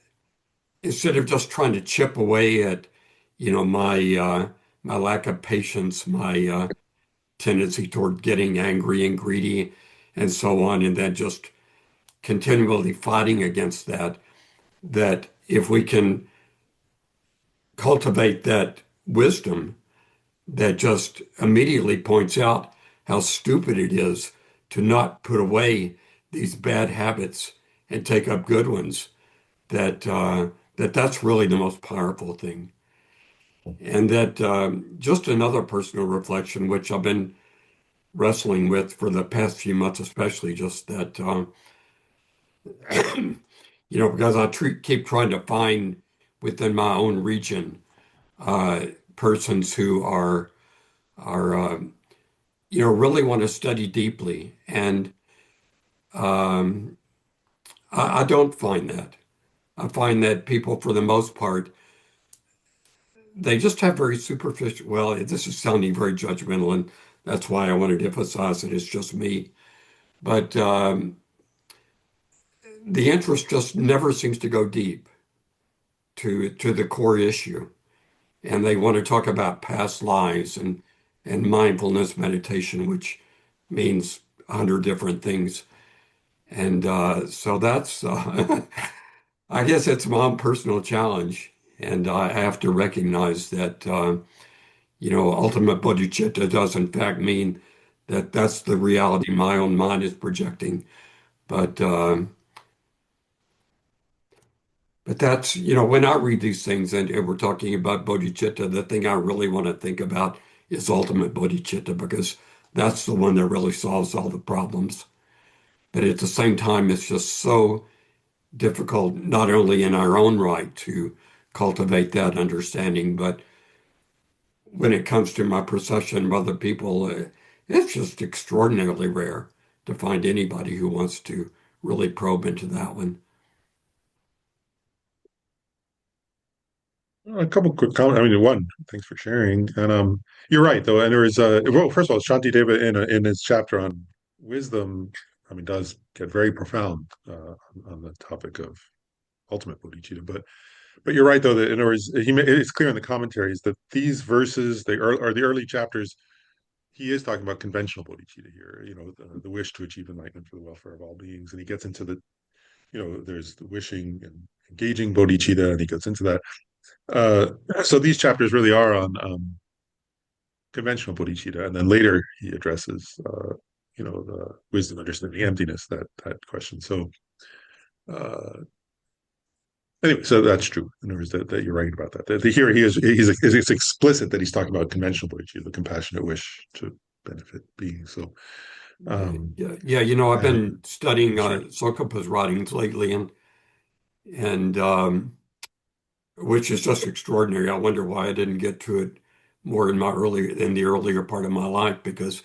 instead of just trying to chip away at, my lack of patience, my tendency toward getting angry and greedy and so on, and then just continually fighting against that if we can cultivate that wisdom that just immediately points out how stupid it is to not put away these bad habits and take up good ones, that's really the most powerful thing. And that just another personal reflection, which I've been wrestling with for the past few months, especially just that, because keep trying to find within my own region persons who are really want to study deeply, and um, I don't find that. I find that people, for the most part, they just have very superficial. Well, this is sounding very judgmental, and that's why I wanted to emphasize that it's just me. But the interest just never seems to go deep to the core issue. And they want to talk about past lives and mindfulness meditation, which means 100 different things. And so that's, I guess it's my own personal challenge. And I have to recognize that, ultimate bodhicitta does in fact mean that that's the reality my own mind is projecting. But But that's, when I read these things and we're talking about bodhicitta, the thing I really want to think about is ultimate bodhicitta because that's the one that really solves all the problems. But at the same time, it's just so difficult, not only in our own right to cultivate that understanding, but when it comes to my perception of other people, it's just extraordinarily rare to find anybody who wants to really probe into that one. A couple quick comments. I mean, one, thanks for sharing. And you're right though. And there is well, first of all, Shantideva in his chapter on wisdom, I mean, does get very profound on the topic of ultimate bodhicitta. But you're right though that in other words, it's clear in the commentaries that these verses, are the early chapters. He is talking about conventional bodhicitta here. The wish to achieve enlightenment for the welfare of all beings, and he gets into there's the wishing and engaging bodhicitta, and he gets into that. Uh, so these chapters really are on conventional bodhicitta, and then later he addresses, the wisdom, understanding, emptiness, that question. So anyway, so that's true. In other words, that you're right about that. Here it's explicit that he's talking about conventional bodhicitta, the compassionate wish to benefit beings. So Yeah. I've been studying Tsongkhapa's writings lately, and which is just extraordinary. I wonder why I didn't get to it more in the earlier part of my life, because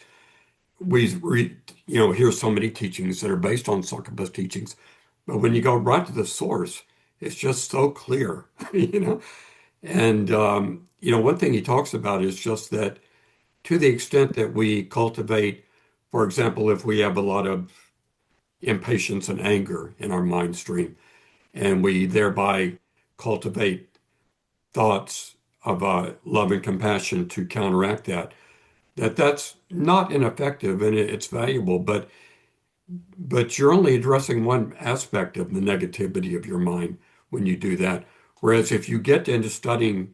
hear so many teachings that are based on Tsongkhapa's teachings, but when you go right to the source, it's just so clear, And one thing he talks about is just that to the extent that we cultivate, for example, if we have a lot of impatience and anger in our mind stream, and we thereby cultivate thoughts of love and compassion to counteract that's not ineffective and it's valuable, but but you're only addressing one aspect of the negativity of your mind when you do that. Whereas if you get into studying,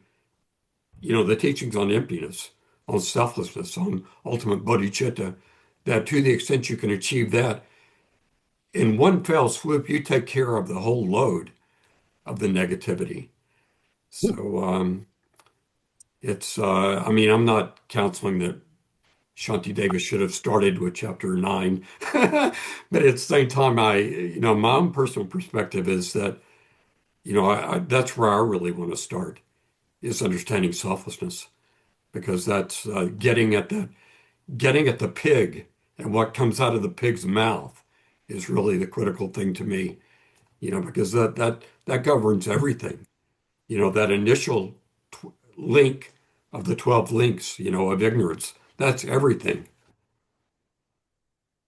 the teachings on emptiness, on selflessness, on ultimate bodhicitta, that to the extent you can achieve that, in one fell swoop, you take care of the whole load of the negativity. So I mean, I'm not counseling that Shantideva should have started with chapter 9. But at the same time, my own personal perspective is that, that's where I really want to start is understanding selflessness because that's getting at the pig and what comes out of the pig's mouth is really the critical thing to me, because that governs everything. That initial link of the 12 links, of ignorance, that's everything.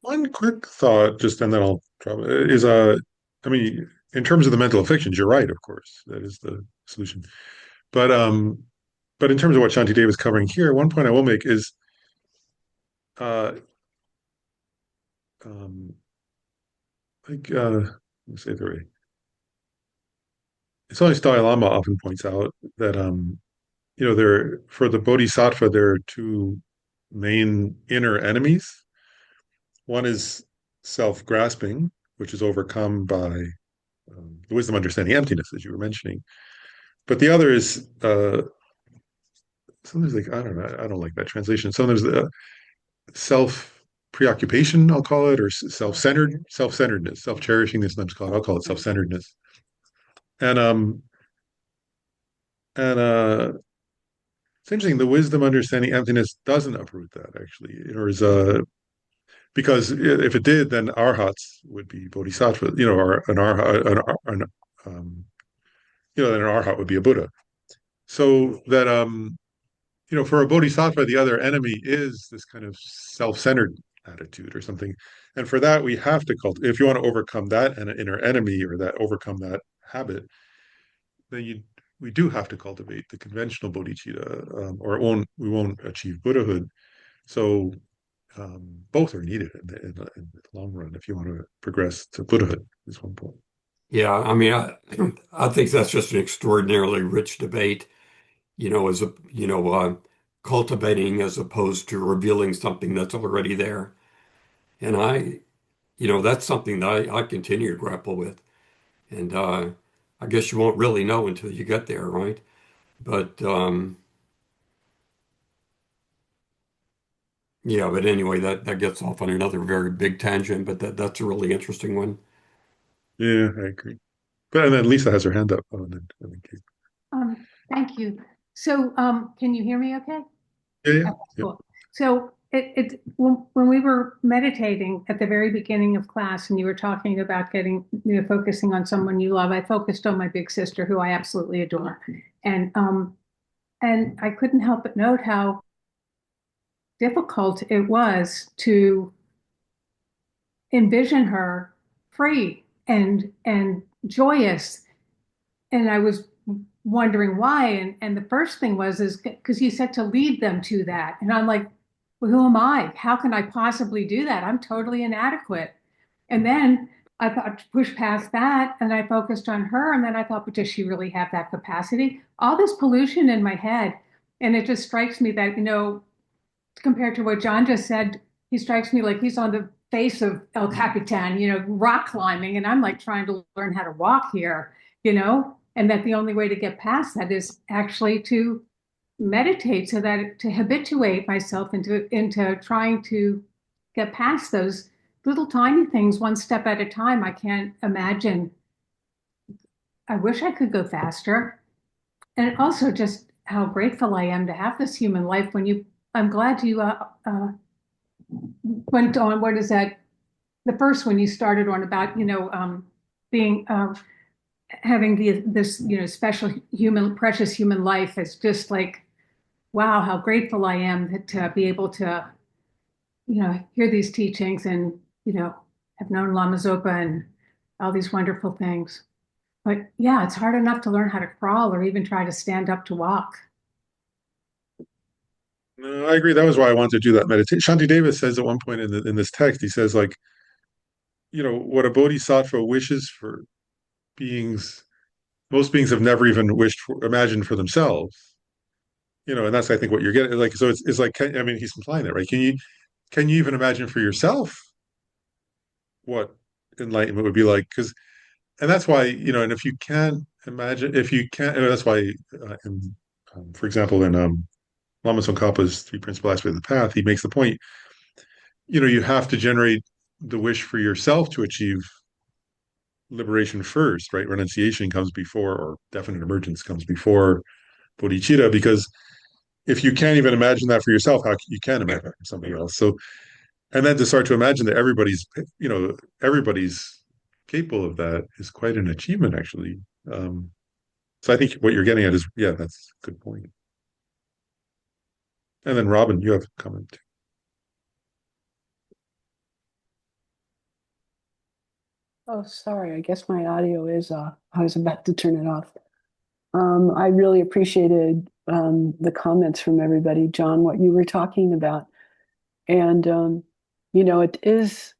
One quick thought, just and then I'll drop it, is I mean, in terms of the mental afflictions, you're right, of course. That is the solution. But but in terms of what Shantideva is covering here, one point I will make is uh um like let me say it the right. It's only Dalai Lama often points out that there for the Bodhisattva there are two main inner enemies. One is self-grasping, which is overcome by the wisdom understanding emptiness, as you were mentioning. But the other is sometimes like I don't know, I don't like that translation. Sometimes self preoccupation, I'll call it, or self-centeredness, self-cherishing. This sometimes called, I'll call it self-centeredness. And and it's interesting. The wisdom understanding emptiness doesn't uproot that actually, or is because if it did, then arhats would be bodhisattva, or an arhat, then an arhat would be a Buddha. So that for a bodhisattva, the other enemy is this kind of self-centered attitude or something. And for that, we have to if you want to overcome that inner enemy or that overcome that habit, then we do have to cultivate the conventional bodhicitta, or we won't achieve Buddhahood. So both are needed in the long run if you want to progress to Buddhahood. Is one point. Yeah, I mean, I think that's just an extraordinarily rich debate, as cultivating as opposed to revealing something that's already there. And that's something that I continue to grapple with. And I guess you won't really know until you get there, right? But yeah, but anyway, that gets off on another very big tangent, but that's a really interesting one. Yeah, I agree. But and then Lisa has her hand up. Oh, and then Kate. Thank you. So, can you hear me okay? Yeah, yeah, Okay, yeah. cool. So when we were meditating at the very beginning of class and you were talking about focusing on someone you love, I focused on my big sister who I absolutely adore. And I couldn't help but note how difficult it was to envision her free and joyous. And I was wondering why. And the first thing is because you said to lead them to that. And I'm like, well, who am I? How can I possibly do that? I'm totally inadequate. And then I thought to push past that and I focused on her. And then I thought, but does she really have that capacity? All this pollution in my head. And it just strikes me that, compared to what John just said, he strikes me like he's on the face of El Capitan, rock climbing. And I'm like trying to learn how to walk here, and that the only way to get past that is actually to meditate so that to habituate myself into trying to get past those little tiny things one step at a time. I can't imagine. I wish I could go faster. And also just how grateful I am to have this human life I'm glad you went on, what is that? The first one you started on about, being, having this, special precious human life is just like, wow, how grateful I am to be able to, hear these teachings and, have known Lama Zopa and all these wonderful things. But yeah, it's hard enough to learn how to crawl or even try to stand up to walk. No, I agree. That was why I wanted to do that meditation. Shantideva says at one point in this text, he says like what a bodhisattva wishes for beings, most beings have never even imagined for themselves. And that's, I think, what you're getting. Like, so it's like, I mean, he's implying that, right? Can you even imagine for yourself what enlightenment would be like? And that's why, and if you can't imagine, if you can't, that's why, for example, in Lama Tsongkhapa's Three Principal Aspects of the Path, he makes the point, you have to generate the wish for yourself to achieve liberation first, right? Renunciation comes before, or definite emergence comes before bodhicitta, because if you can't even imagine that for yourself, how you can imagine it for somebody else? So, and then to start to imagine that everybody's capable of that is quite an achievement, actually. So I think what you're getting at is, yeah, that's a good point. And then Robin, you have a comment. Oh, sorry. I guess my audio is off. I was about to turn it off. I really appreciated the comments from everybody, John, what you were talking about. And, it is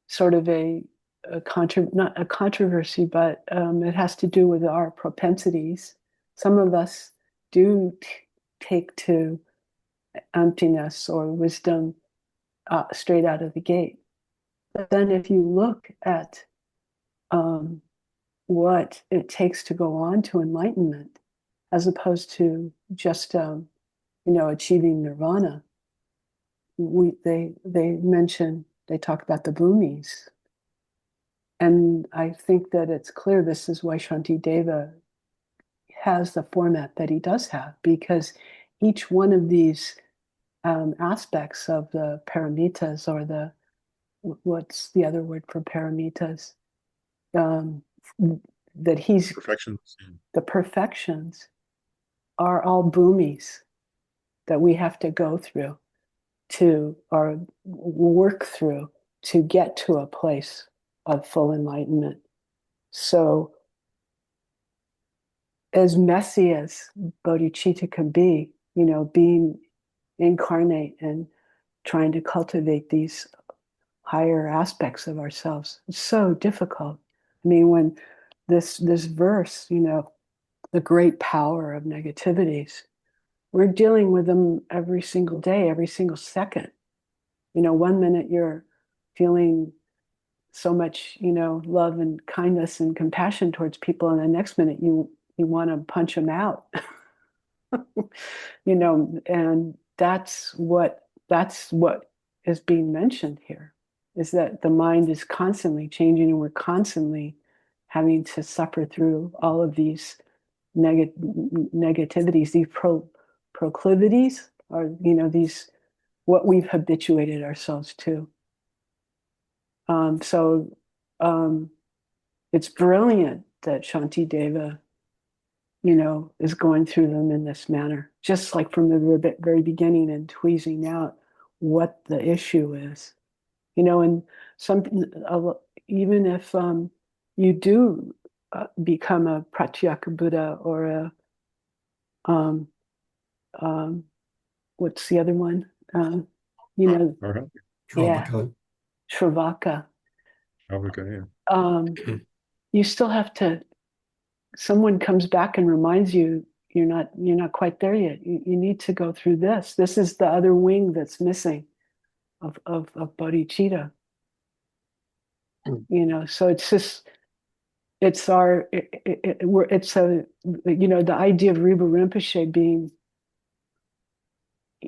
sort of not a controversy, but it has to do with our propensities. Some of us do take to emptiness or wisdom straight out of the gate. But then if you look at um, what it takes to go on to enlightenment, as opposed to just achieving nirvana, they talk about the bhumis, and I think that it's clear this is why Shantideva has the format that he does have, because each one of these aspects of the paramitas, or what's the other word for paramitas, um, that he's Perfections. the perfections are all bhumis that we have to go through to, or work through, to get to a place of full enlightenment. So, as messy as bodhicitta can be, being incarnate and trying to cultivate these higher aspects of ourselves, it's so difficult. I mean, when this verse, the great power of negativities, we're dealing with them every single day, every single second. One minute you're feeling so much, love and kindness and compassion towards people, and the next minute you want to punch them out. And that's what is being mentioned here, is that the mind is constantly changing, and we're constantly having to suffer through all of these negativities, these proclivities, or these, what we've habituated ourselves to. So it's brilliant that Shantideva, is going through them in this manner, just like from the very beginning, and tweezing out what the issue is. And even if you do become a Pratyeka Buddha, or um, what's the other one? Uh-huh. Yeah, Travaka. Shravaka. Okay, yeah. You still have to. Someone comes back and reminds you, you're not quite there yet. You need to go through this. This is the other wing that's missing of bodhicitta. So it's just, it's our it's a, the idea of Ribu Rinpoche being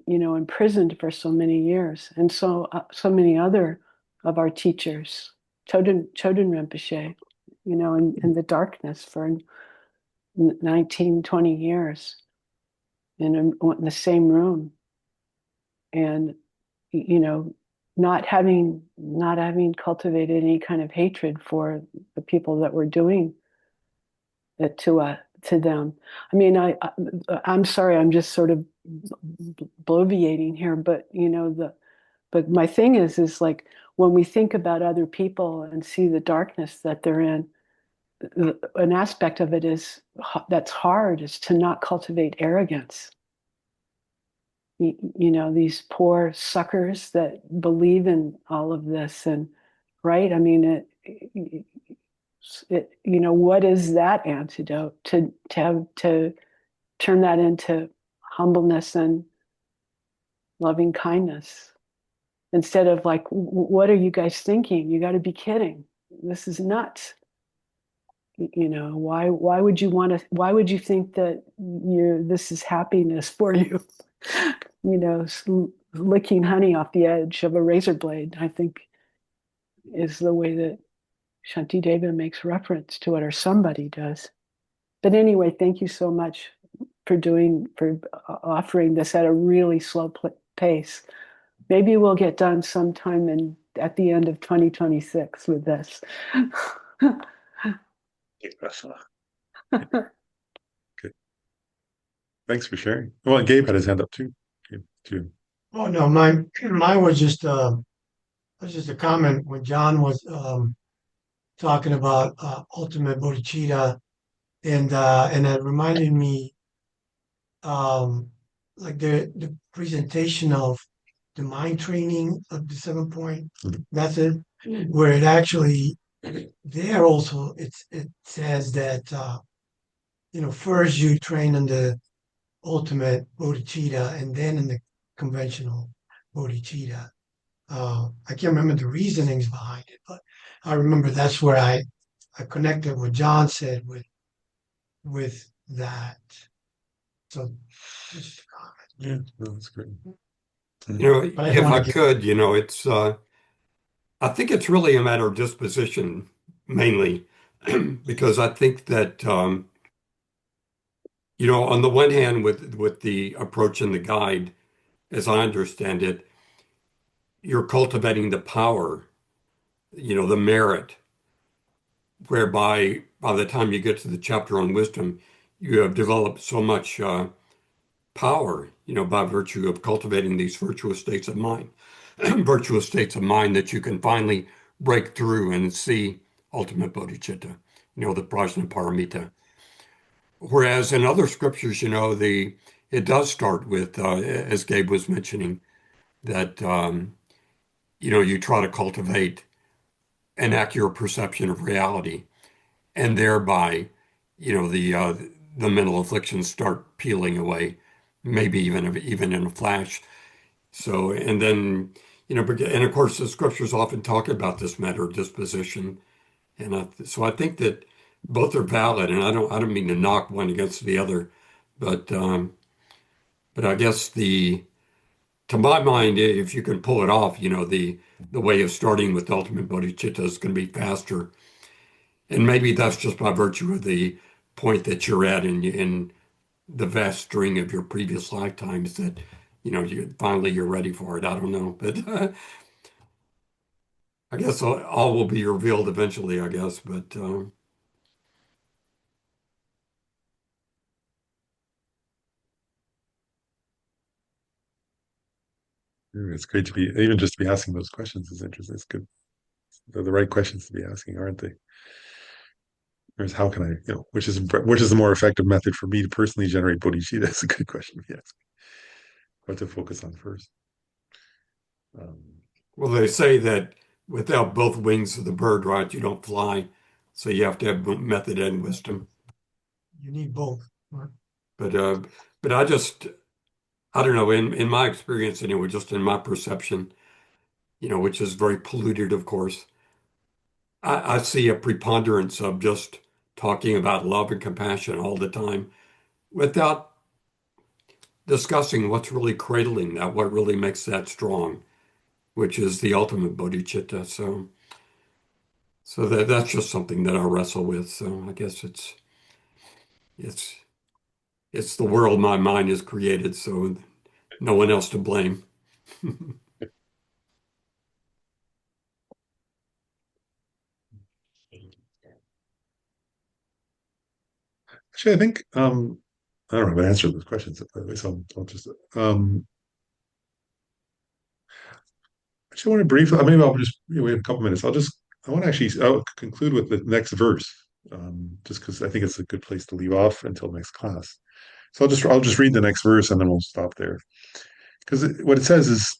imprisoned for so many years, and so many other of our teachers, Choden Rinpoche, in the darkness for 19, 20 years in the same room, and not having cultivated any kind of hatred for the people that were doing it to them. I mean, I'm sorry, I'm just sort of bloviating here, but but my thing is like, when we think about other people and see the darkness that they're in, an aspect of it is that's hard, is to not cultivate arrogance. These poor suckers that believe in all of this, and right, I mean, what is that antidote to turn that into humbleness and loving kindness instead of like, what are you guys thinking? You got to be kidding. This is nuts. Why would you think that this is happiness for you? Licking honey off the edge of a razor blade, I think, is the way that Shantideva makes reference to it, or somebody does. But anyway, thank you so much for offering this at a really slow pace. Maybe we'll get done sometime at the end of 2026 with this. Good. Thanks for sharing. Well, Gabe had his hand up too. Gabe, too. Oh no, mine was just a comment when John was talking about ultimate bodhicitta, and that reminded me like the presentation of the mind training of the 7-point method, where it actually there also it says that first you train in the ultimate bodhicitta and then in the conventional bodhicitta. I can't remember the reasonings behind it, but I remember that's where I connected what John said with that. So just a comment. Yeah, no, that's great. But I If don't I want to could, it's I think it's really a matter of disposition mainly, because I think that on the one hand, with the approach in the guide, as I understand it, you're cultivating the power, the merit, whereby by the time you get to the chapter on wisdom, you have developed so much power, by virtue of cultivating these virtuous states of mind, virtuous states of mind that you can finally break through and see ultimate bodhicitta, the prajnaparamita. Whereas in other scriptures, it does start with, as Gabe was mentioning, that you try to cultivate an accurate perception of reality, and thereby, the mental afflictions start peeling away, maybe even in a flash. So, and then, and of course, the scriptures often talk about this matter of disposition, and so I think that both are valid, and I don't mean to knock one against the other, but I guess to my mind, if you can pull it off, the way of starting with ultimate bodhicitta is going to be faster. And maybe that's just by virtue of the point that you're at in the vast string of your previous lifetimes that, you're ready for it. I don't know, but I guess all will be revealed eventually, I guess. But It's great to be even just to be asking those questions is interesting. It's good. They're the right questions to be asking, aren't they? Whereas how can I, which is the more effective method for me to personally generate bodhicitta? That's a good question to be asking. What to focus on first. well, they say that without both wings of the bird, right, you don't fly. So you have to have method and wisdom. you need both. Right? But I don't know, in my experience anyway, just in my perception, which is very polluted, of course, I see a preponderance of just talking about love and compassion all the time without discussing what's really cradling that, what really makes that strong, which is the ultimate bodhicitta. So that's just something that I wrestle with. So I guess it's the world my mind has created, so no one else to blame. Actually, I think I don't have an answer to those questions, by the way, so I'll just actually want to briefly. Maybe I'll just we have a couple minutes. I'll conclude with the next verse, just because I think it's a good place to leave off until next class. So I'll just read the next verse and then we'll stop there. Because what it says is,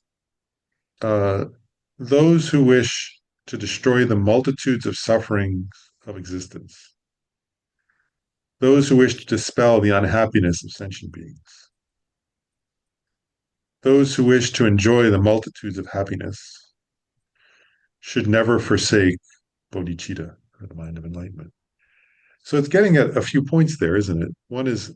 those who wish to destroy the multitudes of sufferings of existence, those who wish to dispel the unhappiness of sentient beings, those who wish to enjoy the multitudes of happiness, should never forsake bodhicitta, or the mind of enlightenment. So it's getting at a few points there, isn't it? One is,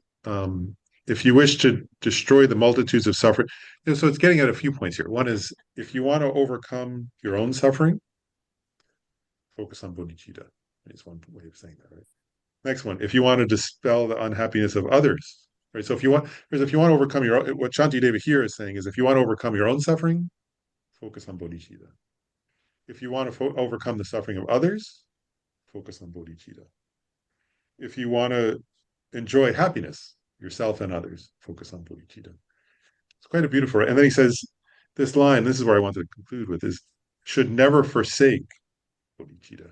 if you wish to destroy the multitudes of suffering, so it's getting at a few points here. One is, if you want to overcome your own suffering, focus on bodhicitta. Is one way of saying that, right? Next one, if you want to dispel the unhappiness of others, right? So if you want to overcome your own, what Shantideva here is saying is, if you want to overcome your own suffering, focus on bodhicitta. If you want to overcome the suffering of others, focus on bodhicitta. If you want to enjoy happiness, yourself and others, focus on bodhicitta. It's quite a beautiful, and then he says this line, this is where I want to conclude with, is should never forsake bodhicitta.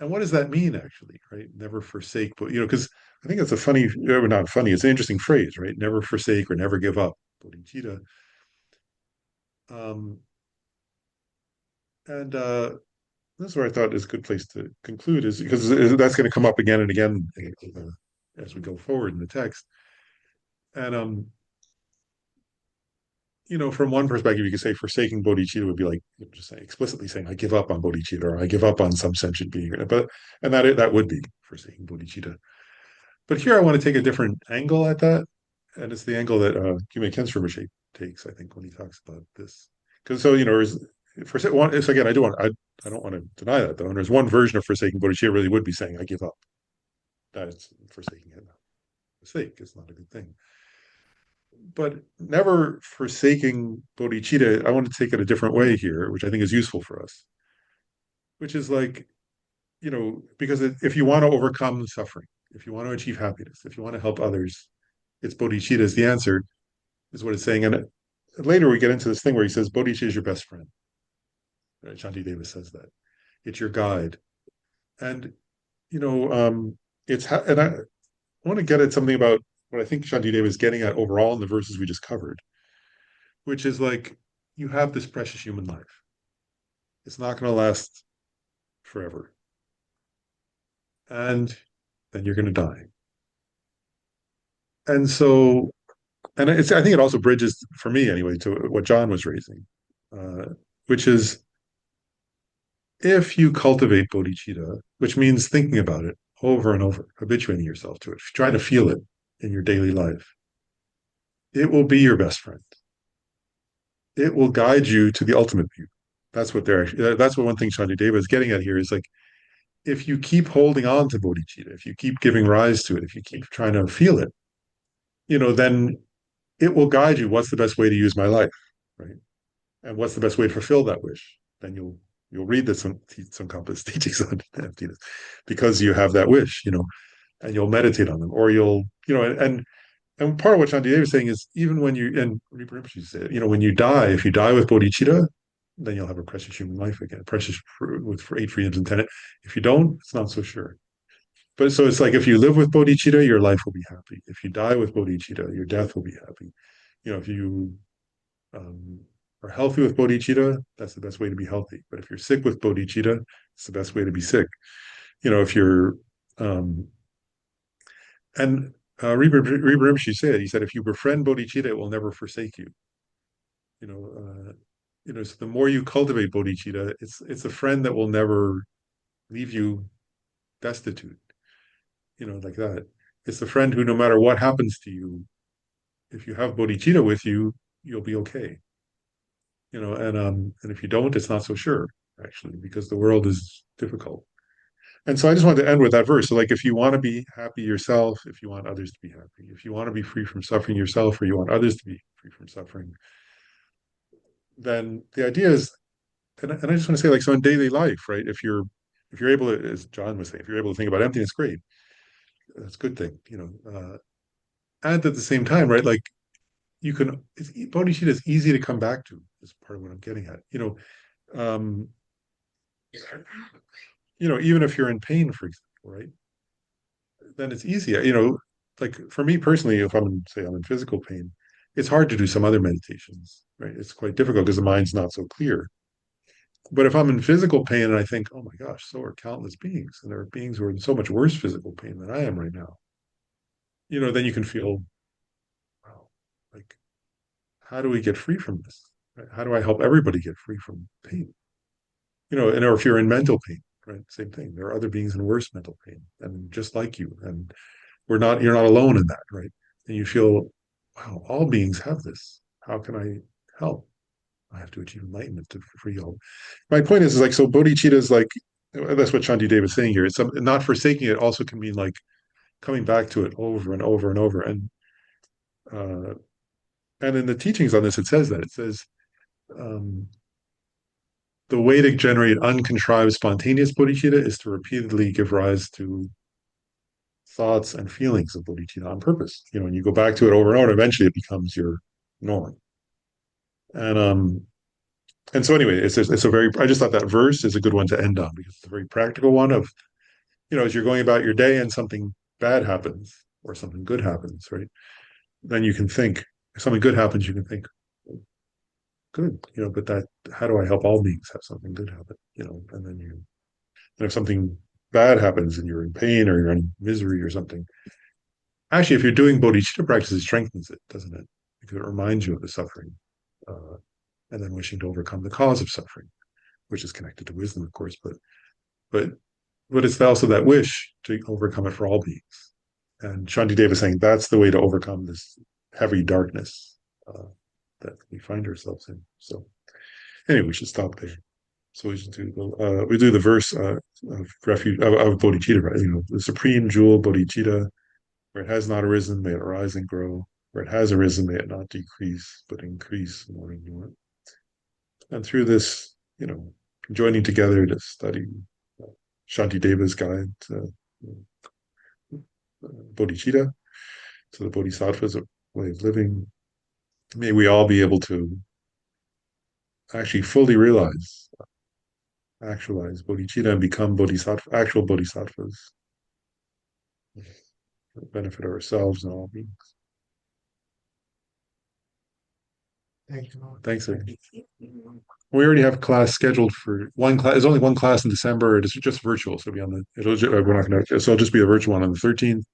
And what does that mean, actually, right? Never forsake, but because I think it's a funny, not funny, it's an interesting phrase, right? Never forsake or never give up bodhicitta. And this is where I thought is a good place to conclude, is because that's going to come up again and again as we go forward in the text. And from one perspective, you could say forsaking bodhicitta would be like just explicitly saying, I give up on bodhicitta, or I give up on some sentient being. And that would be forsaking bodhicitta. But here I want to take a different angle at that. And it's the angle that Gyume Khenpo Rinpoche takes, I think, when he talks about this. Because so, again, I don't want to deny that, though. And there's one version of forsaking bodhicitta really would be saying, I give up. That is forsaking it. Mistake is not a good thing. But never forsaking bodhicitta, I want to take it a different way here, which I think is useful for us. Which is like, because if you want to overcome suffering, if you want to achieve happiness, if you want to help others, it's bodhicitta is the answer, is what it's saying. And later we get into this thing where he says, bodhicitta is your best friend. Right? Shantideva says that. It's your guide. And, and I want to get at something about what I think Shantideva is getting at overall in the verses we just covered, which is like, you have this precious human life. It's not going to last forever. And then you're going to die. And so, I think it also bridges, for me anyway, to what John was raising, which is, if you cultivate bodhicitta, which means thinking about it over and over, habituating yourself to it, trying to feel it in your daily life, it will be your best friend. It will guide you to the ultimate view. That's what one thing Shantideva is getting at here, is like, if you keep holding on to bodhicitta, if you keep giving rise to it, if you keep trying to feel it, then it will guide you. What's the best way to use my life, right? And what's the best way to fulfill that wish? Then you'll read the Tsongkhapa's teachings on emptiness, because you have that wish, and you'll meditate on them, or and part of what Shantideva is saying is, even when and Rinpoche said, when you die, if you die with bodhicitta, then you'll have a precious human life again, precious with 8 freedoms and tenet. If you don't, it's not so sure. But so it's like, if you live with bodhicitta, your life will be happy. If you die with bodhicitta, your death will be happy. If you are healthy with bodhicitta, that's the best way to be healthy. But if you're sick with bodhicitta, it's the best way to be sick. If you're and Rinpoche said, he said, if you befriend bodhicitta, it will never forsake you. So the more you cultivate bodhicitta, it's a friend that will never leave you destitute. Like that. It's a friend who, no matter what happens to you, if you have bodhicitta with you, you'll be okay. And if you don't, it's not so sure, actually, because the world is difficult. And so I just wanted to end with that verse. So, like, if you want to be happy yourself, if you want others to be happy, if you want to be free from suffering yourself, or you want others to be free from suffering, then the idea is, and I just want to say, like, so in daily life, right? If you're able to, as John was saying, if you're able to think about emptiness, great. That's a good thing, And at the same time, right, like, bodhicitta is easy to come back to, is part of what I'm getting at. Um, even if you're in pain, for example, right, then it's easy. Like, for me personally, if I'm in physical pain, it's hard to do some other meditations, right? It's quite difficult because the mind's not so clear. But if I'm in physical pain and I think, oh my gosh, so are countless beings, and there are beings who are in so much worse physical pain than I am right now, then you can feel, wow, like, how do we get free from this? Right? How do I help everybody get free from pain? And or if you're in mental pain, right? Same thing. There are other beings in worse mental pain and just like you. And you're not alone in that, right? And you feel, wow, all beings have this. How can I help? I have to achieve enlightenment to free all. My point is like, so bodhicitta is like, that's what Shantideva is saying here. It's not forsaking it also can mean like coming back to it over and over and over. Uh, and in the teachings on this, it says that it says um, the way to generate uncontrived, spontaneous bodhicitta is to repeatedly give rise to thoughts and feelings of bodhicitta on purpose. And you go back to it over and over, eventually it becomes your norm. And so anyway, it's a very I just thought that verse is a good one to end on because it's a very practical one of, as you're going about your day and something bad happens or something good happens, right? Then you can think, if something good happens, you can think, good, but that how do I help all beings have something good happen? And then and if something bad happens and you're in pain or you're in misery or something, actually, if you're doing bodhicitta practice, it strengthens it, doesn't it? Because it reminds you of the suffering, uh, and then wishing to overcome the cause of suffering, which is connected to wisdom, of course, but but it's also that wish to overcome it for all beings. And Shantideva is saying that's the way to overcome this heavy darkness that we find ourselves in. So anyway, we should stop there. So we do the verse of refuge of bodhicitta, right? The supreme jewel bodhicitta, where it has not arisen, may it arise and grow. Where it has arisen, may it not decrease, but increase more and more. And through this, joining together to study Shantideva's guide to bodhicitta, to the bodhisattva's way of living, may we all be able to actually fully realize, actualize bodhicitta and become actual bodhisattvas, for the benefit of ourselves and all beings. Thank you. Thanks, Eric. We already have class scheduled for one class. There's only one class in December. It's just virtual, so it'll be we're not going to. So it'll just be a virtual one on the 13th,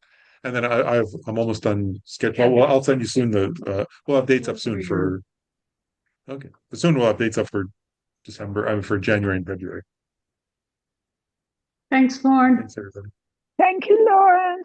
and then I'm almost done schedule. Well, I'll send you soon. We'll have dates up soon for. Okay, but soon we'll have dates up for December. For January and February. Thanks, Lauren. Thanks, everybody. Thank you, Lauren.